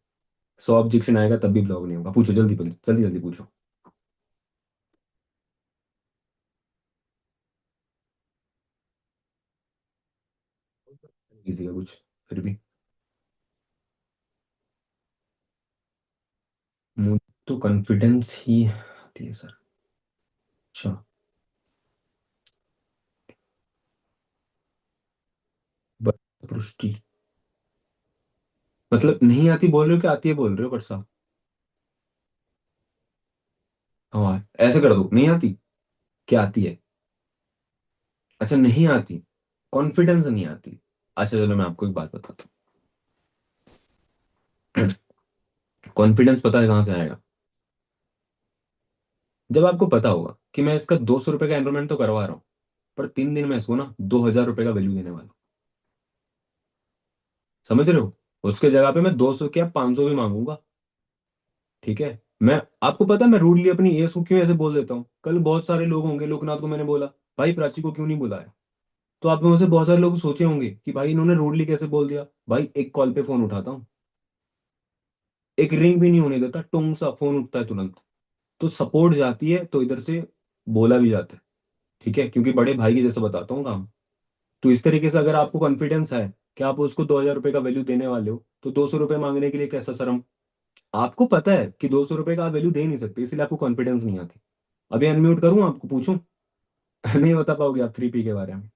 [SPEAKER 3] 100 ऑब्जेक्शन आएगा तब भी ब्लॉग नहीं होगा, पूछो जल्दी जल्दी जल्दी जल्दी पूछो। किसी का कुछ फिर भी। कॉन्फिडेंस ही आती है सर। अच्छा, पुष्टि मतलब नहीं आती बोल रहे हो कि आती है बोल रहे हो, पर साहब हाँ ऐसे कर दो, नहीं आती क्या आती है। अच्छा नहीं आती, कॉन्फिडेंस नहीं आती। अच्छा चलो मैं आपको एक बात बताता हूँ। कॉन्फिडेंस पता है कहाँ से आएगा? जब आपको पता होगा कि मैं इसका 200 रुपये का एनरोलमेंट तो करवा रहा हूँ, पर 3 दिन में इसको ना 2000 रुपये का वैल्यू देने वाला हूँ। समझ रहे हो? उसके जगह पे मैं 200 क्या 500 भी मांगूंगा। ठीक है। मैं आपको पता है मैं रूडली अपनी एज को क्यों ऐसे बोल देता हूँ? कल बहुत सारे लोग होंगे, लोकनाथ को मैंने बोला भाई प्राची को क्यों नहीं बुलाया, तो आप में से बहुत सारे लोग सोचे होंगे कि भाई इन्होंने रूडली कैसे बोल दिया। भाई एक कॉल पे फोन उठाता हूँ, एक रिंग भी नहीं होने देता, टुंग सा फोन उठता है तुरंत। तो सपोर्ट जाती है तो इधर से बोला भी जाता है। ठीक है, क्योंकि बड़े भाई के जैसे बताता हूँ काम। तो इस तरीके से अगर आपको कॉन्फिडेंस है कि आप उसको 2000 रुपये का वैल्यू देने वाले हो, तो 200 रुपये मांगने के लिए कैसा शर्म। आपको पता है कि 200 रुपये का आप वैल्यू दे नहीं सकते, इसलिए आपको कॉन्फिडेंस नहीं आती। अभी अनम्यूट करूँ आपको पूछूं? नहीं बता पाओगे आप 3P के बारे में।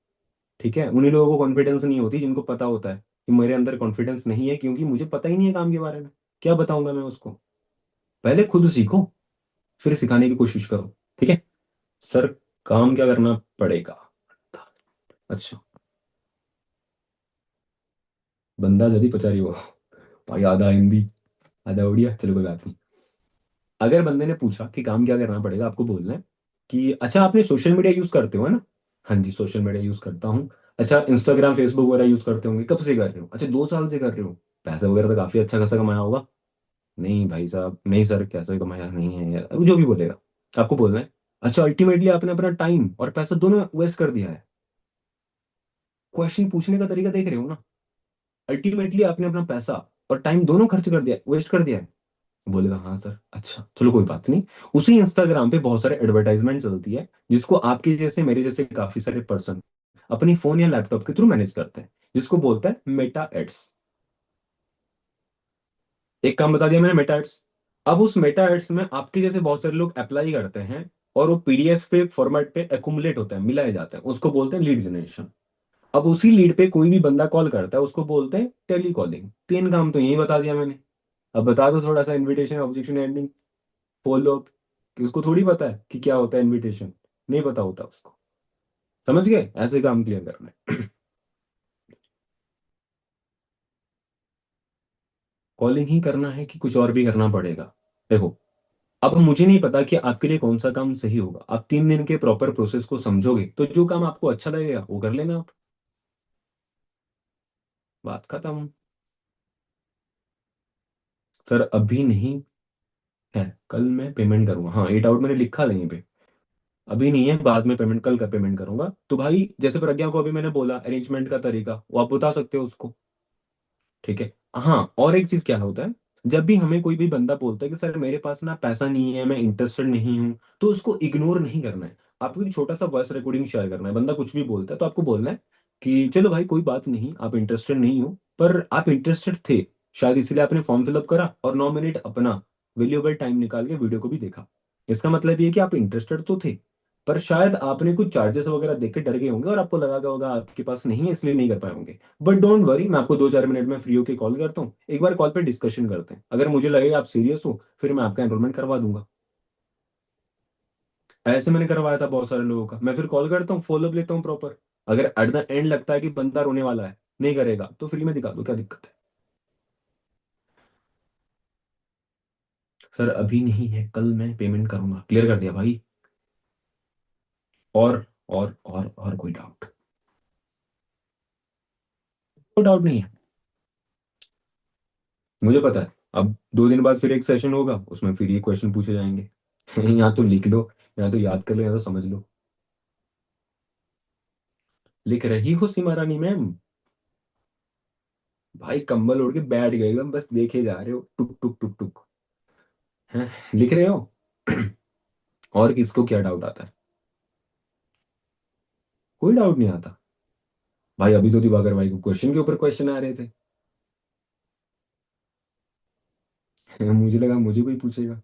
[SPEAKER 3] ठीक है, उन्हीं लोगों को कॉन्फिडेंस नहीं होती जिनको पता होता है कि मेरे अंदर कॉन्फिडेंस नहीं है, क्योंकि मुझे पता ही नहीं है काम के बारे में। क्या बताऊंगा मैं उसको? पहले खुद सीखो, फिर सिखाने की कोशिश करो। ठीक है सर, काम क्या करना पड़ेगा? अच्छा, बंदा जल्दी पचारी हो भाई, आधा हिंदी आधा उड़िया, चलो कोई बात नहीं। अगर बंदे ने पूछा कि काम क्या करना पड़ेगा, आपको बोलना है कि अच्छा आपने सोशल मीडिया यूज करते हो है ना? हाँ जी सोशल मीडिया यूज करता हूँ। अच्छा इंस्टाग्राम फेसबुक वगैरह यूज करते होंगे, कब से कर रहे हो? अच्छा 2 साल से कर रहे हो। पैसा वगैरह तो काफी अच्छा खासा कमाया होगा। नहीं भाई साहब, नहीं सर कैसे कमाया नहीं है यार, अब जो भी बोलेगा आपको बोलना है। अच्छा अल्टीमेटली आपने अपना टाइम और पैसा दोनों वेस्ट कर दिया है। क्वेश्चन पूछने का तरीका देख रहे हो ना? अल्टीमेटली आपने अपना पैसा और टाइम दोनों खर्च कर दिया, वेस्ट कर दिया है। बोलेगा हाँ सर, अच्छा चलो कोई बात नहीं। उसी इंस्टाग्राम पे बहुत सारे एडवर्टाइजमेंट चलती है, जिसको आपके जैसे मेरे जैसे काफी सारे पर्सन अपनी फोन या लैपटॉप के थ्रू मैनेज करते हैं, जिसको बोलते हैं मेटा एड्स। एक काम बता दिया मैंने, मेटा एड्स। अब उस मेटा एड्स में आपके जैसे बहुत सारे लोग अप्लाई करते हैं, और वो पीडीएफ पे फॉर्मेट पे एक्यूमुलेट होता है, मिलाए जाते हैं, उसको बोलते हैं लीड जनरेशन। अब उसी लीड पे कोई भी बंदा कॉल करता है, उसको बोलते हैं टेली कॉलिंग। 3 काम तो यही बता दिया मैंने। अब बता दो थोड़ा सा invitation objection ending follow up, कि उसको थोड़ी पता है कि क्या होता है इनविटेशन। नहीं पता होता उसको। समझ गए? ऐसे काम क्लियर करना है। कॉलिंग ही करना है कि कुछ और भी करना पड़ेगा? देखो, अब मुझे नहीं पता कि आपके लिए कौन सा काम सही होगा। आप 3 दिन के प्रॉपर प्रोसेस को समझोगे तो जो काम आपको अच्छा लगेगा वो कर लेना आप। बात खत्म। सर अभी नहीं है, कल मैं पेमेंट करूंगा। हाँ 8 आउट मैंने लिखा है यहीं पे। अभी नहीं है, बाद में पेमेंट, कल का पेमेंट करूंगा। तो भाई जैसे प्रज्ञा को अभी मैंने बोला अरेंजमेंट का तरीका, वो आप बता सकते हो उसको। ठीक है। हाँ और एक चीज क्या होता है, जब भी हमें कोई भी बंदा बोलता है कि सर मेरे पास ना पैसा नहीं है, मैं इंटरेस्टेड नहीं हूँ, तो उसको इग्नोर नहीं करना है। आपको एक छोटा सा वॉइस रिकॉर्डिंग शेयर करना है। बंदा कुछ भी बोलता है तो आपको बोलना है कि चलो भाई कोई बात नहीं, आप इंटरेस्टेड नहीं हो, पर आप इंटरेस्टेड थे, शायद इसलिए आपने फॉर्म फिलअप करा और 9 मिनट अपना वेल्यूएबल टाइम निकाल के वीडियो को भी देखा। इसका मतलब ये कि आप इंटरेस्टेड तो थे, पर शायद आपने कुछ चार्जेस वगैरह देख के डर गए होंगे, और आपको लगा होगा आपके पास नहीं है इसलिए नहीं कर पाए होंगे। बट डोंट वरी, मैं आपको 2-4 मिनट में फ्री होके कॉल करता हूँ, एक बार कॉल पे डिस्कशन करते हैं। अगर मुझे लगेगा आप सीरियस हो, फिर मैं आपका एनरोलमेंट करवा दूंगा। ऐसे मैंने करवाया था बहुत सारे लोगों का। मैं फिर कॉल करता हूँ, फॉलोअप लेता हूँ प्रॉपर। अगर एट द एंड लगता है कि बंदा रोने वाला है, नहीं करेगा, तो फ्री में दिखा दो, क्या दिक्कत है? सर अभी नहीं है, कल मैं पेमेंट करूंगा। क्लियर कर दिया भाई। और कोई डाउट? कोई डाउट नहीं है, मुझे पता है। अब 2 दिन बाद फिर एक सेशन होगा, उसमें फिर ये क्वेश्चन पूछे जाएंगे। यहाँ तो लिख लो, यहाँ तो याद कर लो, यहाँ तो समझ लो। लिख रही हो सीमा रानी मैम? भाई कंबल ओढ़ के बैठ गए एकदम, बस देखे जा रहे हो, टुक टुक टुक टुक। हैं, लिख रहे हो? और किसको क्या डाउट आता है? कोई डाउट नहीं आता। भाई अभी तो दिवाकर भाई को क्वेश्चन के ऊपर क्वेश्चन आ रहे थे। मुझे लगा मुझे कोई पूछेगा।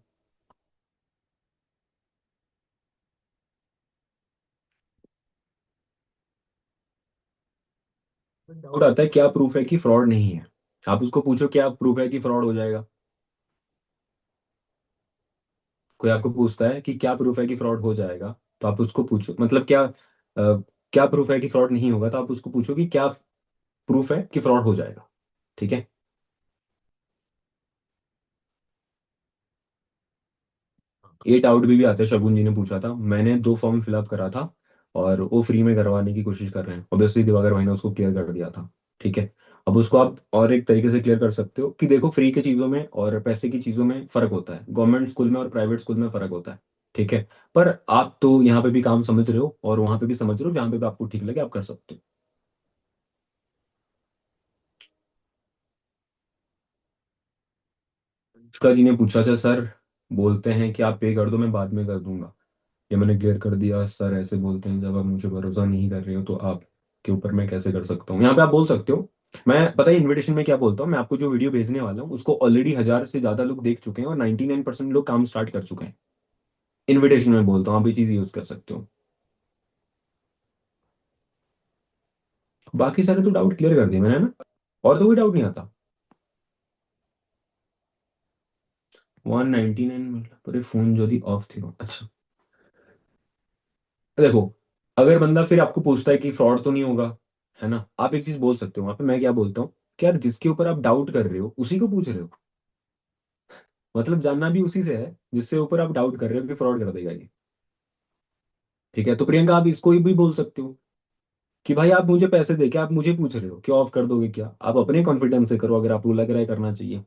[SPEAKER 3] डाउट आता है क्या प्रूफ है कि फ्रॉड नहीं है, आप उसको पूछो क्या प्रूफ है कि फ्रॉड हो जाएगा। कोई आपको पूछता है कि क्या प्रूफ है कि फ्रॉड हो जाएगा, तो आप उसको पूछो मतलब क्या क्या प्रूफ है कि फ्रॉड नहीं होगा, तो आप उसको पूछो कि क्या प्रूफ है कि फ्रॉड हो जाएगा। ठीक है। ये डाउट भी आता है, शगुन जी ने पूछा था, मैंने 2 फॉर्म फिलअप करा था और वो फ्री में करवाने की कोशिश कर रहे हैं, ऑब्वियसली दिवाकर भाई ने उसको क्लियर कर दिया था। ठीक है। अब उसको आप और एक तरीके से क्लियर कर सकते हो कि देखो फ्री की चीज़ों में और पैसे की चीज़ों में फ़र्क होता है, गवर्नमेंट स्कूल में और प्राइवेट स्कूल में फ़र्क होता है। ठीक है। पर आप तो यहाँ पे भी काम समझ रहे हो और वहाँ पे भी समझ रहे हो, जहाँ पे भी आपको ठीक लगे आप कर सकते हो। अनुष्का जी ने पूछा था सर, बोलते हैं कि आप पे कर दो मैं बाद में कर दूंगा, ये मैंने क्लियर कर दिया सर, ऐसे बोलते हैं जब आप मुझे भरोसा नहीं कर रहे हो तो आप के ऊपर मैं कैसे कर सकता हूँ। यहाँ पे आप बोल सकते हो, मैं पता है इनविटेशन में क्या बोलता हूँ, मैं आपको जो वीडियो भेजने वाला हूँ उसको ऑलरेडी 1000 से ज्यादा लोग देख चुके हैं और 99% लोग काम स्टार्ट कर चुके हैं। इनविटेशन में बोलता हूँ, आप ये चीज यूज कर सकते हो। बाकी सारे तो डाउट क्लियर कर दिए मैंने ना, और तो कोई डाउट नहीं आता। 199 मतलब पूरे फोन जो ऑफ थी वो। अच्छा देखो, अगर बंदा फिर आपको पूछता है कि फ्रॉड तो नहीं होगा, है ना, आप एक चीज बोल सकते हो वहां पे, मैं क्या बोलता हूँ कि यार जिसके ऊपर आप डाउट कर रहे हो उसी को पूछ रहे हो, मतलब जानना भी उसी से है जिससे ऊपर आप डाउट कर रहे हो कि फ्रॉड कर देगा ये। ठीक है, तो प्रियंका आप इसको भी बोल सकते हो कि भाई आप मुझे पैसे दे के आप मुझे पूछ रहे हो कि ऑफ कर दोगे क्या, आप अपने कॉन्फिडेंस से करो अगर आपको लग रहा है करना चाहिए।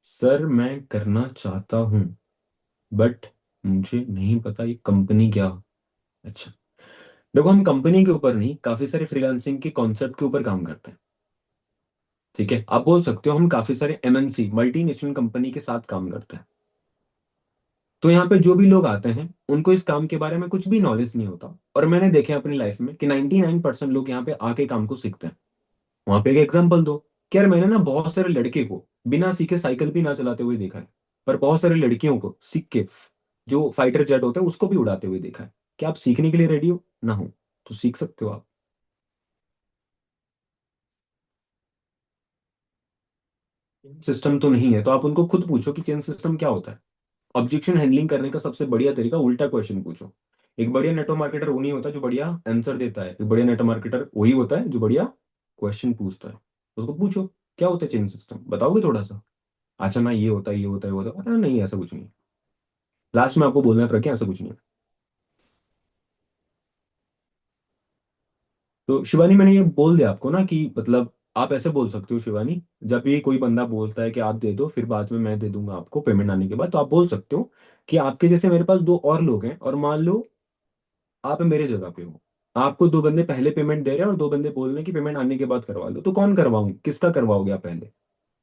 [SPEAKER 3] सर मैं करना चाहता हूँ बट मुझे नहीं पता ये कंपनी क्या। अच्छा देखो, हम कंपनी के ऊपर नहीं, काफी सारे फ्रीलांसिंग के कॉन्सेप्ट के ऊपर काम करते हैं। ठीक है, आप बोल सकते हो हम काफी सारे एमएनसी मल्टीनेशनल कंपनी के साथ काम करते हैं। तो यहाँ पे जो भी लोग आते हैं उनको इस काम के बारे में कुछ भी नॉलेज नहीं होता, और मैंने देखे हैं अपनी लाइफ में कि 99% लोग यहाँ पे आके काम को सीखते हैं। वहां पे एक एग्जांपल दो कि यार मैंने ना बहुत सारे लड़के को बिना सीखे साइकिल भी ना चलाते हुए देखा है, पर बहुत सारे लड़कियों को सीख के जो फाइटर जेट होता है उसको भी उड़ाते हुए देखा है। क्या आप सीखने के लिए रेडी हो ना हो तो सीख सकते हो आप। सिस्टम तो नहीं है तो आप उनको खुद पूछो कि चेन सिस्टम क्या होता है। ऑब्जेक्शन हैंडलिंग करने का सबसे बढ़िया तरीका उल्टा क्वेश्चन पूछो। एक बढ़िया नेटवर्क मार्केटर वो नहीं होता जो बढ़िया आंसर देता है, एक बढ़िया नेटवर्क मार्केटर वही होता है जो बढ़िया क्वेश्चन पूछता है। उसको पूछो क्या होता है चेन सिस्टम, बताओगे थोड़ा सा। अच्छा ना ये होता है ये होता है वो होता है, अरे नहीं ऐसा कुछ नहीं। लास्ट में आपको बोलना है प्रज्ञा ऐसा कुछ नहीं है। तो शिवानी मैंने ये बोल दिया आपको ना कि मतलब आप ऐसे बोल सकते हो शिवानी, जब भी कोई बंदा बोलता है कि आप दे दो फिर बाद में मैं दे दूंगा आपको पेमेंट आने के बाद, तो आप बोल सकते हो कि आपके जैसे मेरे पास 2 और लोग हैं और मान लो आप मेरे जगह पे हो, आपको 2 बंदे पहले पेमेंट दे रहे हैं और 2 बंदे बोल रहे हैं कि पेमेंट आने के बाद करवा लो, तो कौन करवाऊं, किसका करवाओगे आप पहले।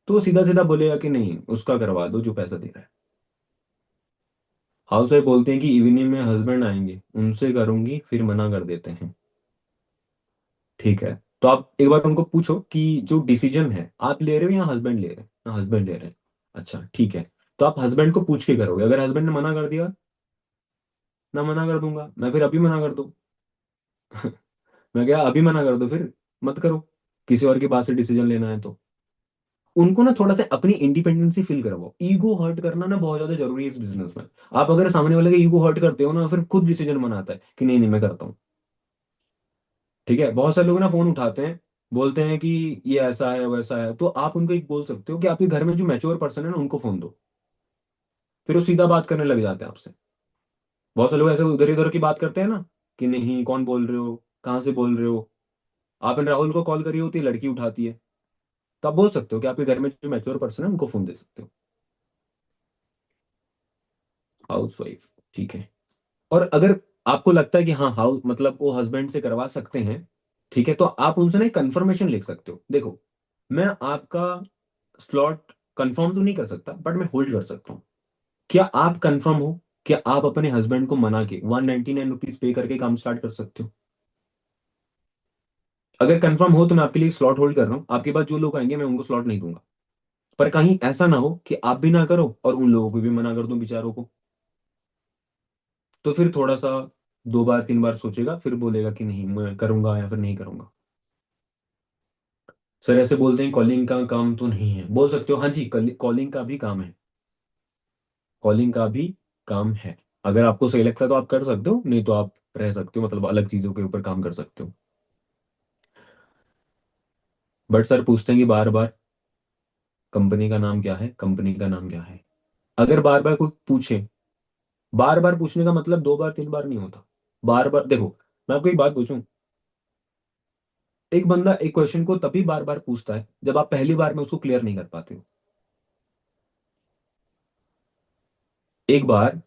[SPEAKER 3] तो वो सीधा सीधा बोलेगा कि नहीं उसका करवा दो जो पैसा दे रहा है। हाउस वाइफ बोलते हैं कि इवनिंग में हस्बैंड आएंगे उनसे करूंगी फिर मना कर देते हैं। ठीक है, तो आप एक बार उनको पूछो कि जो डिसीजन है आप ले रहे हो या हस्बैंड ले रहे हैं, ना हस्बैंड ले रहे हैं। अच्छा ठीक है, तो आप हस्बैंड को पूछ के करोगे, अगर हस्बैंड ने मना कर दिया ना मना कर दूंगा मैं, फिर अभी मना कर दो। मैं क्या अभी मना कर दो फिर, मत करो, किसी और की बात से डिसीजन लेना है तो। उनको ना थोड़ा सा अपनी इंडिपेंडेंसी फील करवाओ, ईगो हर्ट करना ना बहुत ज्यादा जरूरी है इस बिजनेस में। आप अगर सामने वाले का ईगो हर्ट करते हो ना फिर खुद डिसीजन बनाता है कि नहीं नहीं मैं करता हूँ। ठीक है, बहुत सारे लोग ना फोन उठाते हैं बोलते हैं कि ये ऐसा है वैसा है, तो आप उनको एक बोल सकते हो कि आपके घर में जो मैच्योर पर्सन है ना उनको फोन दो, फिर वो सीधा बात करने लग जाते हैं आपसे। बहुत सारे लोग ऐसे उधर इधर की बात करते हैं ना कि नहीं कौन बोल रहे हो कहाँ से बोल रहे हो। आपने राहुल को कॉल करी होती है लड़की उठाती है, तो आप बोल सकते हो कि आपके घर में जो मैच्योर पर्सन है उनको फोन दे सकते हो। हाउस वाइफ, ठीक है। और अगर आपको लगता है कि हाँ हाउस मतलब वो हस्बैंड से करवा सकते हैं, ठीक है, तो आप उनसे ना कंफर्मेशन लिख सकते हो। देखो मैं आपका स्लॉट कंफर्म तो नहीं कर सकता बट मैं होल्ड कर सकता हूँ। क्या आप कंफर्म हो कि आप अपने हस्बैंड को मना के 199 रुपीज पे करके काम स्टार्ट कर सकते हो। अगर कंफर्म हो तो मैं आपके लिए स्लॉट होल्ड कर रहा हूँ, आपके बाद जो लोग आएंगे मैं उनको स्लॉट नहीं दूंगा। पर कहीं ऐसा ना हो कि आप भी ना करो और उन लोगों को भी मना कर दूं बेचारों को, तो फिर थोड़ा सा 2 बार 3 बार सोचेगा, फिर बोलेगा कि नहीं मैं करूंगा या फिर नहीं करूंगा। सर ऐसे बोलते हैं कॉलिंग का काम तो नहीं है, बोल सकते हो हाँ जी, कॉलिंग का भी काम है, कॉलिंग का भी काम है। अगर आपको सही लगता है तो आप कर सकते हो, नहीं तो आप रह सकते हो, मतलब अलग चीजों के ऊपर काम कर सकते हो। बट सर पूछते हैं कि बार बार कंपनी का नाम क्या है, कंपनी का नाम क्या है। अगर बार बार कोई पूछे, बार बार पूछने का मतलब 2 बार 3 बार नहीं होता। बार बार देखो, मैं आपको एक बात पूछूं, एक बंदा एक क्वेश्चन को तभी बार बार पूछता है जब आप पहली बार में उसको क्लियर नहीं कर पाते हो। एक बार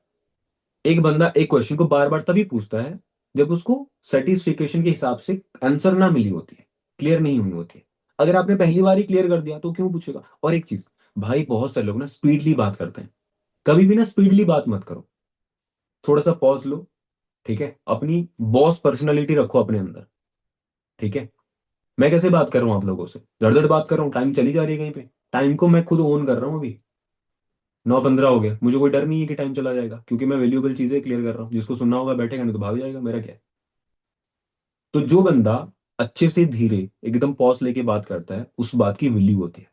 [SPEAKER 3] एक बंदा एक क्वेश्चन को बार बार तभी पूछता है जब उसको सेटिस्फिकेशन के हिसाब से आंसर ना मिली होती है, क्लियर नहीं हुई होती है। अगर आपने पहली बार ही क्लियर कर दिया तो क्यों पूछेगा। और एक चीज, भाई बहुत सारे लोग ना स्पीडली बात करते हैं, कभी भी ना स्पीडली बात मत करो, थोड़ा सा पॉज लो, ठीक है, अपनी बॉस पर्सनैलिटी रखो अपने अंदर, ठीक है। मैं कैसे बात कर रहा हूँ आप लोगों से, धड़ धड़ बात कर रहा हूँ, टाइम चली जा रही है कहीं पे, टाइम को मैं खुद ओन कर रहा हूँ अभी। 9:15 हो गया, मुझे कोई डर नहीं है कि टाइम चला जाएगा, क्योंकि मैं वैल्यूएबल चीजें क्लियर कर रहा हूँ। जिसको सुनना होगा बैठेगा, नहीं तो भाग जाएगा, मेरा क्या है। तो जो बंदा अच्छे से धीरे एकदम पॉज लेके बात करता है, उस बात की वैल्यू होती है।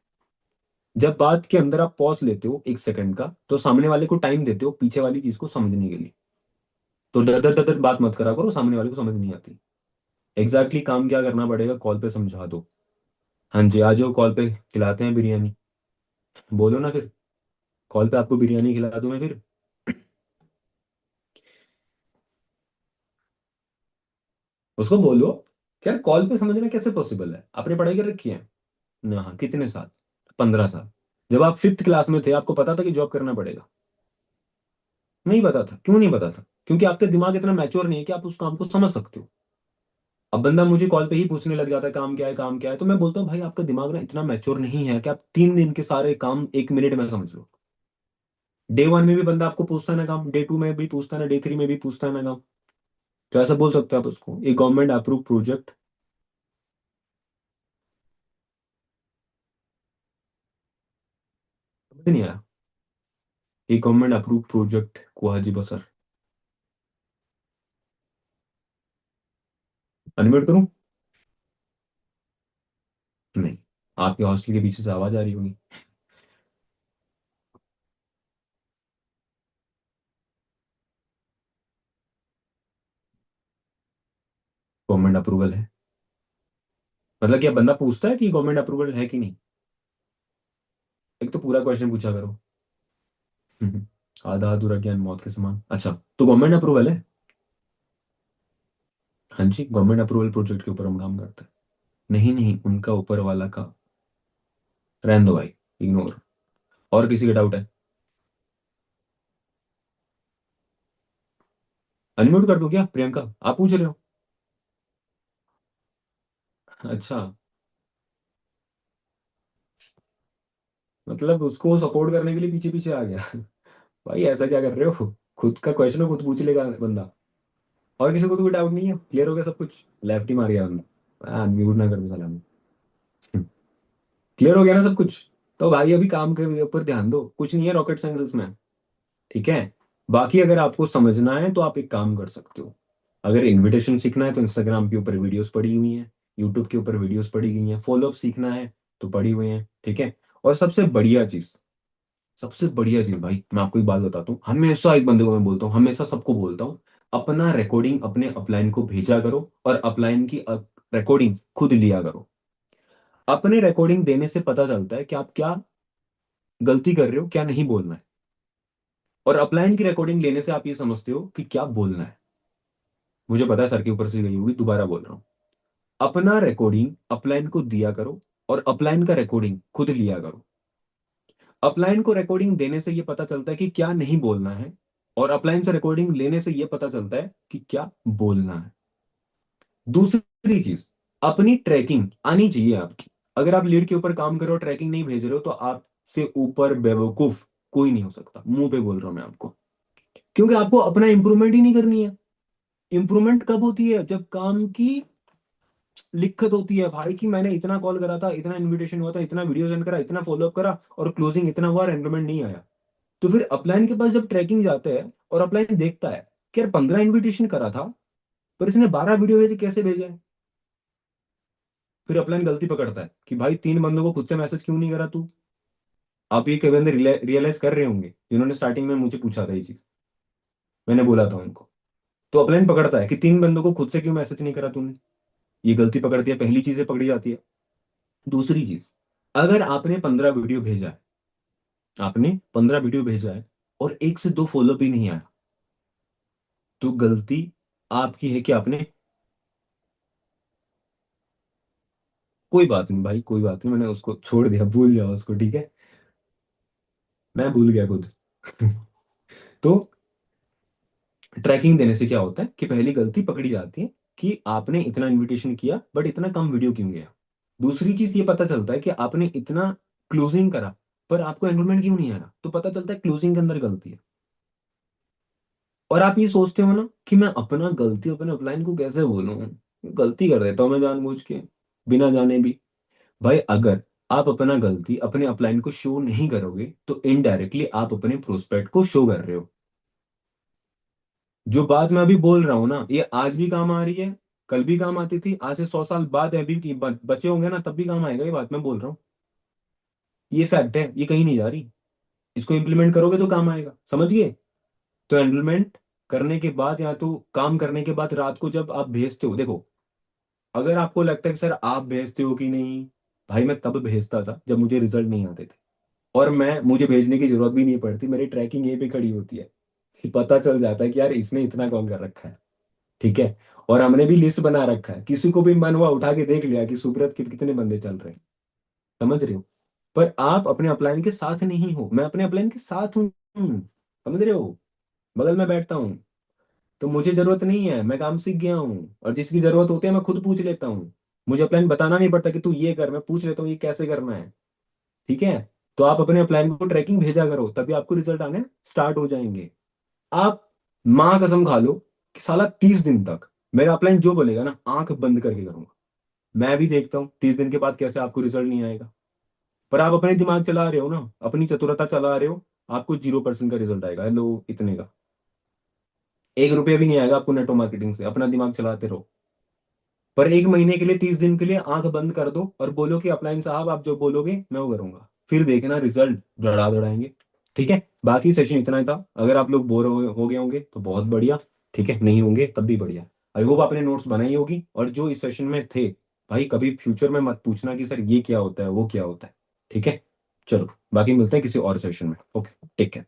[SPEAKER 3] जब बात के अंदर आप पॉज लेते हो 1 सेकंड का, तो सामने वाले को टाइम देते हो पीछे वाली चीज को समझने के लिए। तो डर डर डर डर बात मत करा करो, सामने वाले को समझ नहीं आती। काम क्या करना पड़ेगा, कॉल पे समझा दो। हाँ जी, आ जाओ कॉल पे, खिलाते हैं बिरयानी। बोलो ना फिर, कॉल पे आपको बिरयानी खिला दूं मैं फिर। उसको बोलो कि यार कॉल पे समझना कैसे पॉसिबल है, आपने पढ़ाई कर रखी है ना, हाँ कितने साल, 15 साल। जब आप 5th क्लास में थे आपको पता था कि जॉब करना पड़ेगा? नहीं पता था, क्यों नहीं पता था? क्योंकि आपका दिमाग इतना मैच्योर नहीं है कि आप उस काम को समझ सकते हो। अब बंदा मुझे कॉल पे ही पूछने लग जाता है काम क्या है, काम क्या है, तो मैं बोलता हूँ भाई आपका दिमाग ना इतना मैच्योर नहीं है कि आप 3 दिन के सारे काम 1 मिनट में समझ लो। डे 1 में भी बंदा आपको पूछता है ना काम, डे 2 में भी पूछता है ना, डे 3 में भी पूछता है ना काम। तो ऐसा बोल सकते हो आप उसको, एक गवर्नमेंट अप्रूव प्रोजेक्ट। समझ नहीं आया? एक गवर्नमेंट अप्रूव प्रोजेक्ट कुहाजी सर। अनम्यूट करूं? नहीं, आपके हॉस्टल के पीछे से आवाज आ रही होगी। गवर्नमेंट अप्रूवल है, मतलब क्या बंदा पूछता है कि गवर्नमेंट अप्रूवल है कि नहीं? एक तो पूरा क्वेश्चन पूछा करो। आधा अधूरा ज्ञान मौत के समान। अच्छा, तो गवर्नमेंट अप्रूवल है। हाँ जी, गवर्नमेंट अप्रूवल प्रोजेक्ट के ऊपर हम काम करते हैं। नहीं नहीं, उनका ऊपर वाला का, रहने दो भाई, इग्नोर। और किसी का डाउट है? अनम्यूट कर दो क्या प्रियंका, आप पूछ रहे हो? अच्छा, मतलब उसको सपोर्ट करने के लिए पीछे पीछे आ गया। भाई ऐसा क्या कर रहे हो, खुद का क्वेश्चन खुद पूछ लेगा बंदा। और किसी को तो कोई डाउट नहीं है, क्लियर हो गया सब कुछ? लेफ्ट ही मार गया बंदा, अनम्यूट ना कर दे साला। क्लियर हो गया ना सब कुछ? तो भाई अभी काम के ऊपर ध्यान दो, कुछ नहीं है रॉकेट साइंस इसमें, ठीक है। बाकी अगर आपको समझना है तो आप एक काम कर सकते हो, अगर इनविटेशन सीखना है तो इंस्टाग्राम के ऊपर वीडियोस पड़ी हुई हैं, यूट्यूब के ऊपर वीडियोस पड़ी गई हैं, फॉलोअप सीखना है तो पड़ी हुई हैं, ठीक है। और सबसे बढ़िया चीज भाई, मैं आपको एक बात बताता हूँ, हमेशा एक बंदे को मैं बोलता हूँ, हमेशा सबको बोलता हूँ, अपना रिकॉर्डिंग अपने अपलाइन को भेजा करो और अपलाइन की रिकॉर्डिंग खुद लिया करो। अपने रिकॉर्डिंग देने से पता चलता है कि आप क्या गलती कर रहे हो, क्या नहीं बोलना है। और अपलाइन की रिकॉर्डिंग लेने से आप ये समझते हो कि क्या बोलना है। मुझे पता है सर के ऊपर से गई होगी, दोबारा बोल रहा हूँ, अपना रिकॉर्डिंग अपलाइन को दिया करो और अपलाइन का रिकॉर्डिंग खुद लिया करो। अपलाइन को रिकॉर्डिंग देने से ये पता चलता है कि क्या नहीं बोलना है, और अपलाइन से रिकॉर्डिंग लेने से ये पता चलता है कि क्या बोलना है। दूसरी चीज, अपनी ट्रैकिंग आनी चाहिए आपकी। अगर आप लीड के ऊपर काम कर रहे हो, ट्रैकिंग नहीं भेज रहे हो, तो आपसे ऊपर बेवकूफ कोई नहीं हो सकता, मुंह पे बोल रहा हूं मैं आपको। क्योंकि आपको अपना इंप्रूवमेंट ही नहीं करनी है। इंप्रूवमेंट कब होती है, जब काम की लिखत होती है भाई, कि मैंने इतना कॉल करा था, इतना इनविटेशन हुआ था, इतना वीडियो सेंड करा, इतना फॉलोअप करा, और क्लोजिंग इतना हुआ, एनरोलमेंट नहीं आया। तो फिर अपलाइन के पास जब ट्रैकिंग जाता है और अपलाइन देखता है कि यार 15 इन्विटेशन करा था, पर इसने 12 वीडियो भेजे, कैसे भेजा है? फिर अपलाइन गलती पकड़ता है कि भाई 3 बंदों को खुद से मैसेज क्यों नहीं करा तू। आप ये कई बंदे रियलाइज कर रहे होंगे जिन्होंने स्टार्टिंग में मुझे पूछा था ये चीज, मैंने बोला था उनको। तो अपलाइन पकड़ता है कि 3 बंदों को खुद से क्यों मैसेज नहीं करा तूने, ये गलती पकड़ती है, पहली चीज ये पकड़ी जाती है। दूसरी चीज, अगर आपने 15 वीडियो भेजा है, आपने 15 वीडियो भेजा है और 1 से 2 फॉलोअप ही नहीं आया, तो गलती आपकी है कि आपने, कोई बात नहीं भाई, कोई बात नहीं, मैंने उसको छोड़ दिया, भूल जाओ उसको, ठीक है, मैं भूल गया खुद। तो ट्रैकिंग देने से क्या होता है कि पहली गलती पकड़ी जाती है कि आपने इतना इनविटेशन किया बट इतना कम वीडियो क्यों गया। दूसरी चीज ये पता चलता है कि आपने इतना क्लोजिंग करा पर आपको एनरोलमेंट क्यों नहीं आया, तो पता चलता है क्लोजिंग के अंदर गलती है। और आप ये सोचते हो ना कि मैं अपना गलती अपने अपलाइन को कैसे बोलूं, गलती कर देता हूँ मैं जानबूझ के, बिना जाने भी। भाई अगर आप अपना गलती अपने अपलाइन को शो नहीं करोगे तो इनडायरेक्टली आप अपने प्रोस्पेक्ट को शो कर रहे हो। जो बात मैं अभी बोल रहा हूं ना, ये आज भी काम आ रही है, कल भी काम आती थी, आज से 100 साल बाद अभी की बच्चे होंगे ना तब भी काम आएगा, ये बात मैं बोल रहा हूँ। ये फैक्ट है, ये कहीं नहीं जा रही। इसको इम्प्लीमेंट करोगे तो काम आएगा, समझ गए? तो एनरोलमेंट करने के बाद या तो काम करने के बाद रात को जब आप भेजते हो, देखो, अगर आपको लगता है कि सर आप भेजते हो कि नहीं, भाई मैं तब भेजता था जब मुझे रिजल्ट नहीं आते थे। और मुझे भेजने की जरूरत भी नहीं पड़ती, मेरी ट्रैकिंग यहीं पे खड़ी होती है कि पता चल जाता है कि यार इसने इतना कॉल कर रखा है, ठीक है। और हमने भी लिस्ट बना रखा है, किसी को भी मन हुआ उठा के देख लिया कि सुब्रत के कितने बंदे चल रहे हैं, समझ रहे हो? पर आप अपने अपलाइन के साथ नहीं हो, मैं अपने अपलाइन के साथ हूँ, समझ रहे हो? बगल में बैठता हूँ, तो मुझे जरूरत नहीं है, मैं काम सीख गया हूँ, और जिसकी जरूरत होती है मैं खुद पूछ लेता हूँ। मुझे अपलाइन बताना नहीं पड़ता कि तू ये कर, मैं पूछ लेता हूँ ये कैसे करना है, ठीक है। तो आप अपने अपलाइन को ट्रैकिंग भेजा करो, तभी आपको रिजल्ट आने स्टार्ट हो जाएंगे। आप माँ कसम खा लो कि साला 30 दिन तक मेरा अपलाइन जो बोलेगा ना आंख बंद करके करूंगा। मैं भी देखता हूँ 30 दिन के बाद कैसे आपको रिजल्ट नहीं आएगा। पर आप अपने दिमाग चला रहे हो ना, अपनी चतुरता चला रहे हो, आपको 0% का रिजल्ट आएगा, लो इतने का, 1 रुपया भी नहीं आएगा आपको नेटो मार्केटिंग से, अपना दिमाग चलाते रहो। पर 1 महीने के लिए 30 दिन के लिए आंख बंद कर दो और बोलो कि अपलाइन साहब आप जो बोलोगे मैं वो करूंगा, फिर देखना रिजल्ट धड़ा धड़ाएंगे। ठीक है, बाकी सेशन इतना ही था। अगर आप लोग बोर हो गए होंगे तो बहुत बढ़िया, ठीक है, नहीं होंगे तब भी बढ़िया। आई होप आपने नोट्स बनाई होगी, और जो इस सेशन में थे, भाई कभी फ्यूचर में मत पूछना कि सर ये क्या होता है वो क्या होता है, ठीक है। चलो बाकी मिलते हैं किसी और सेशन में, ओके, टेक केयर।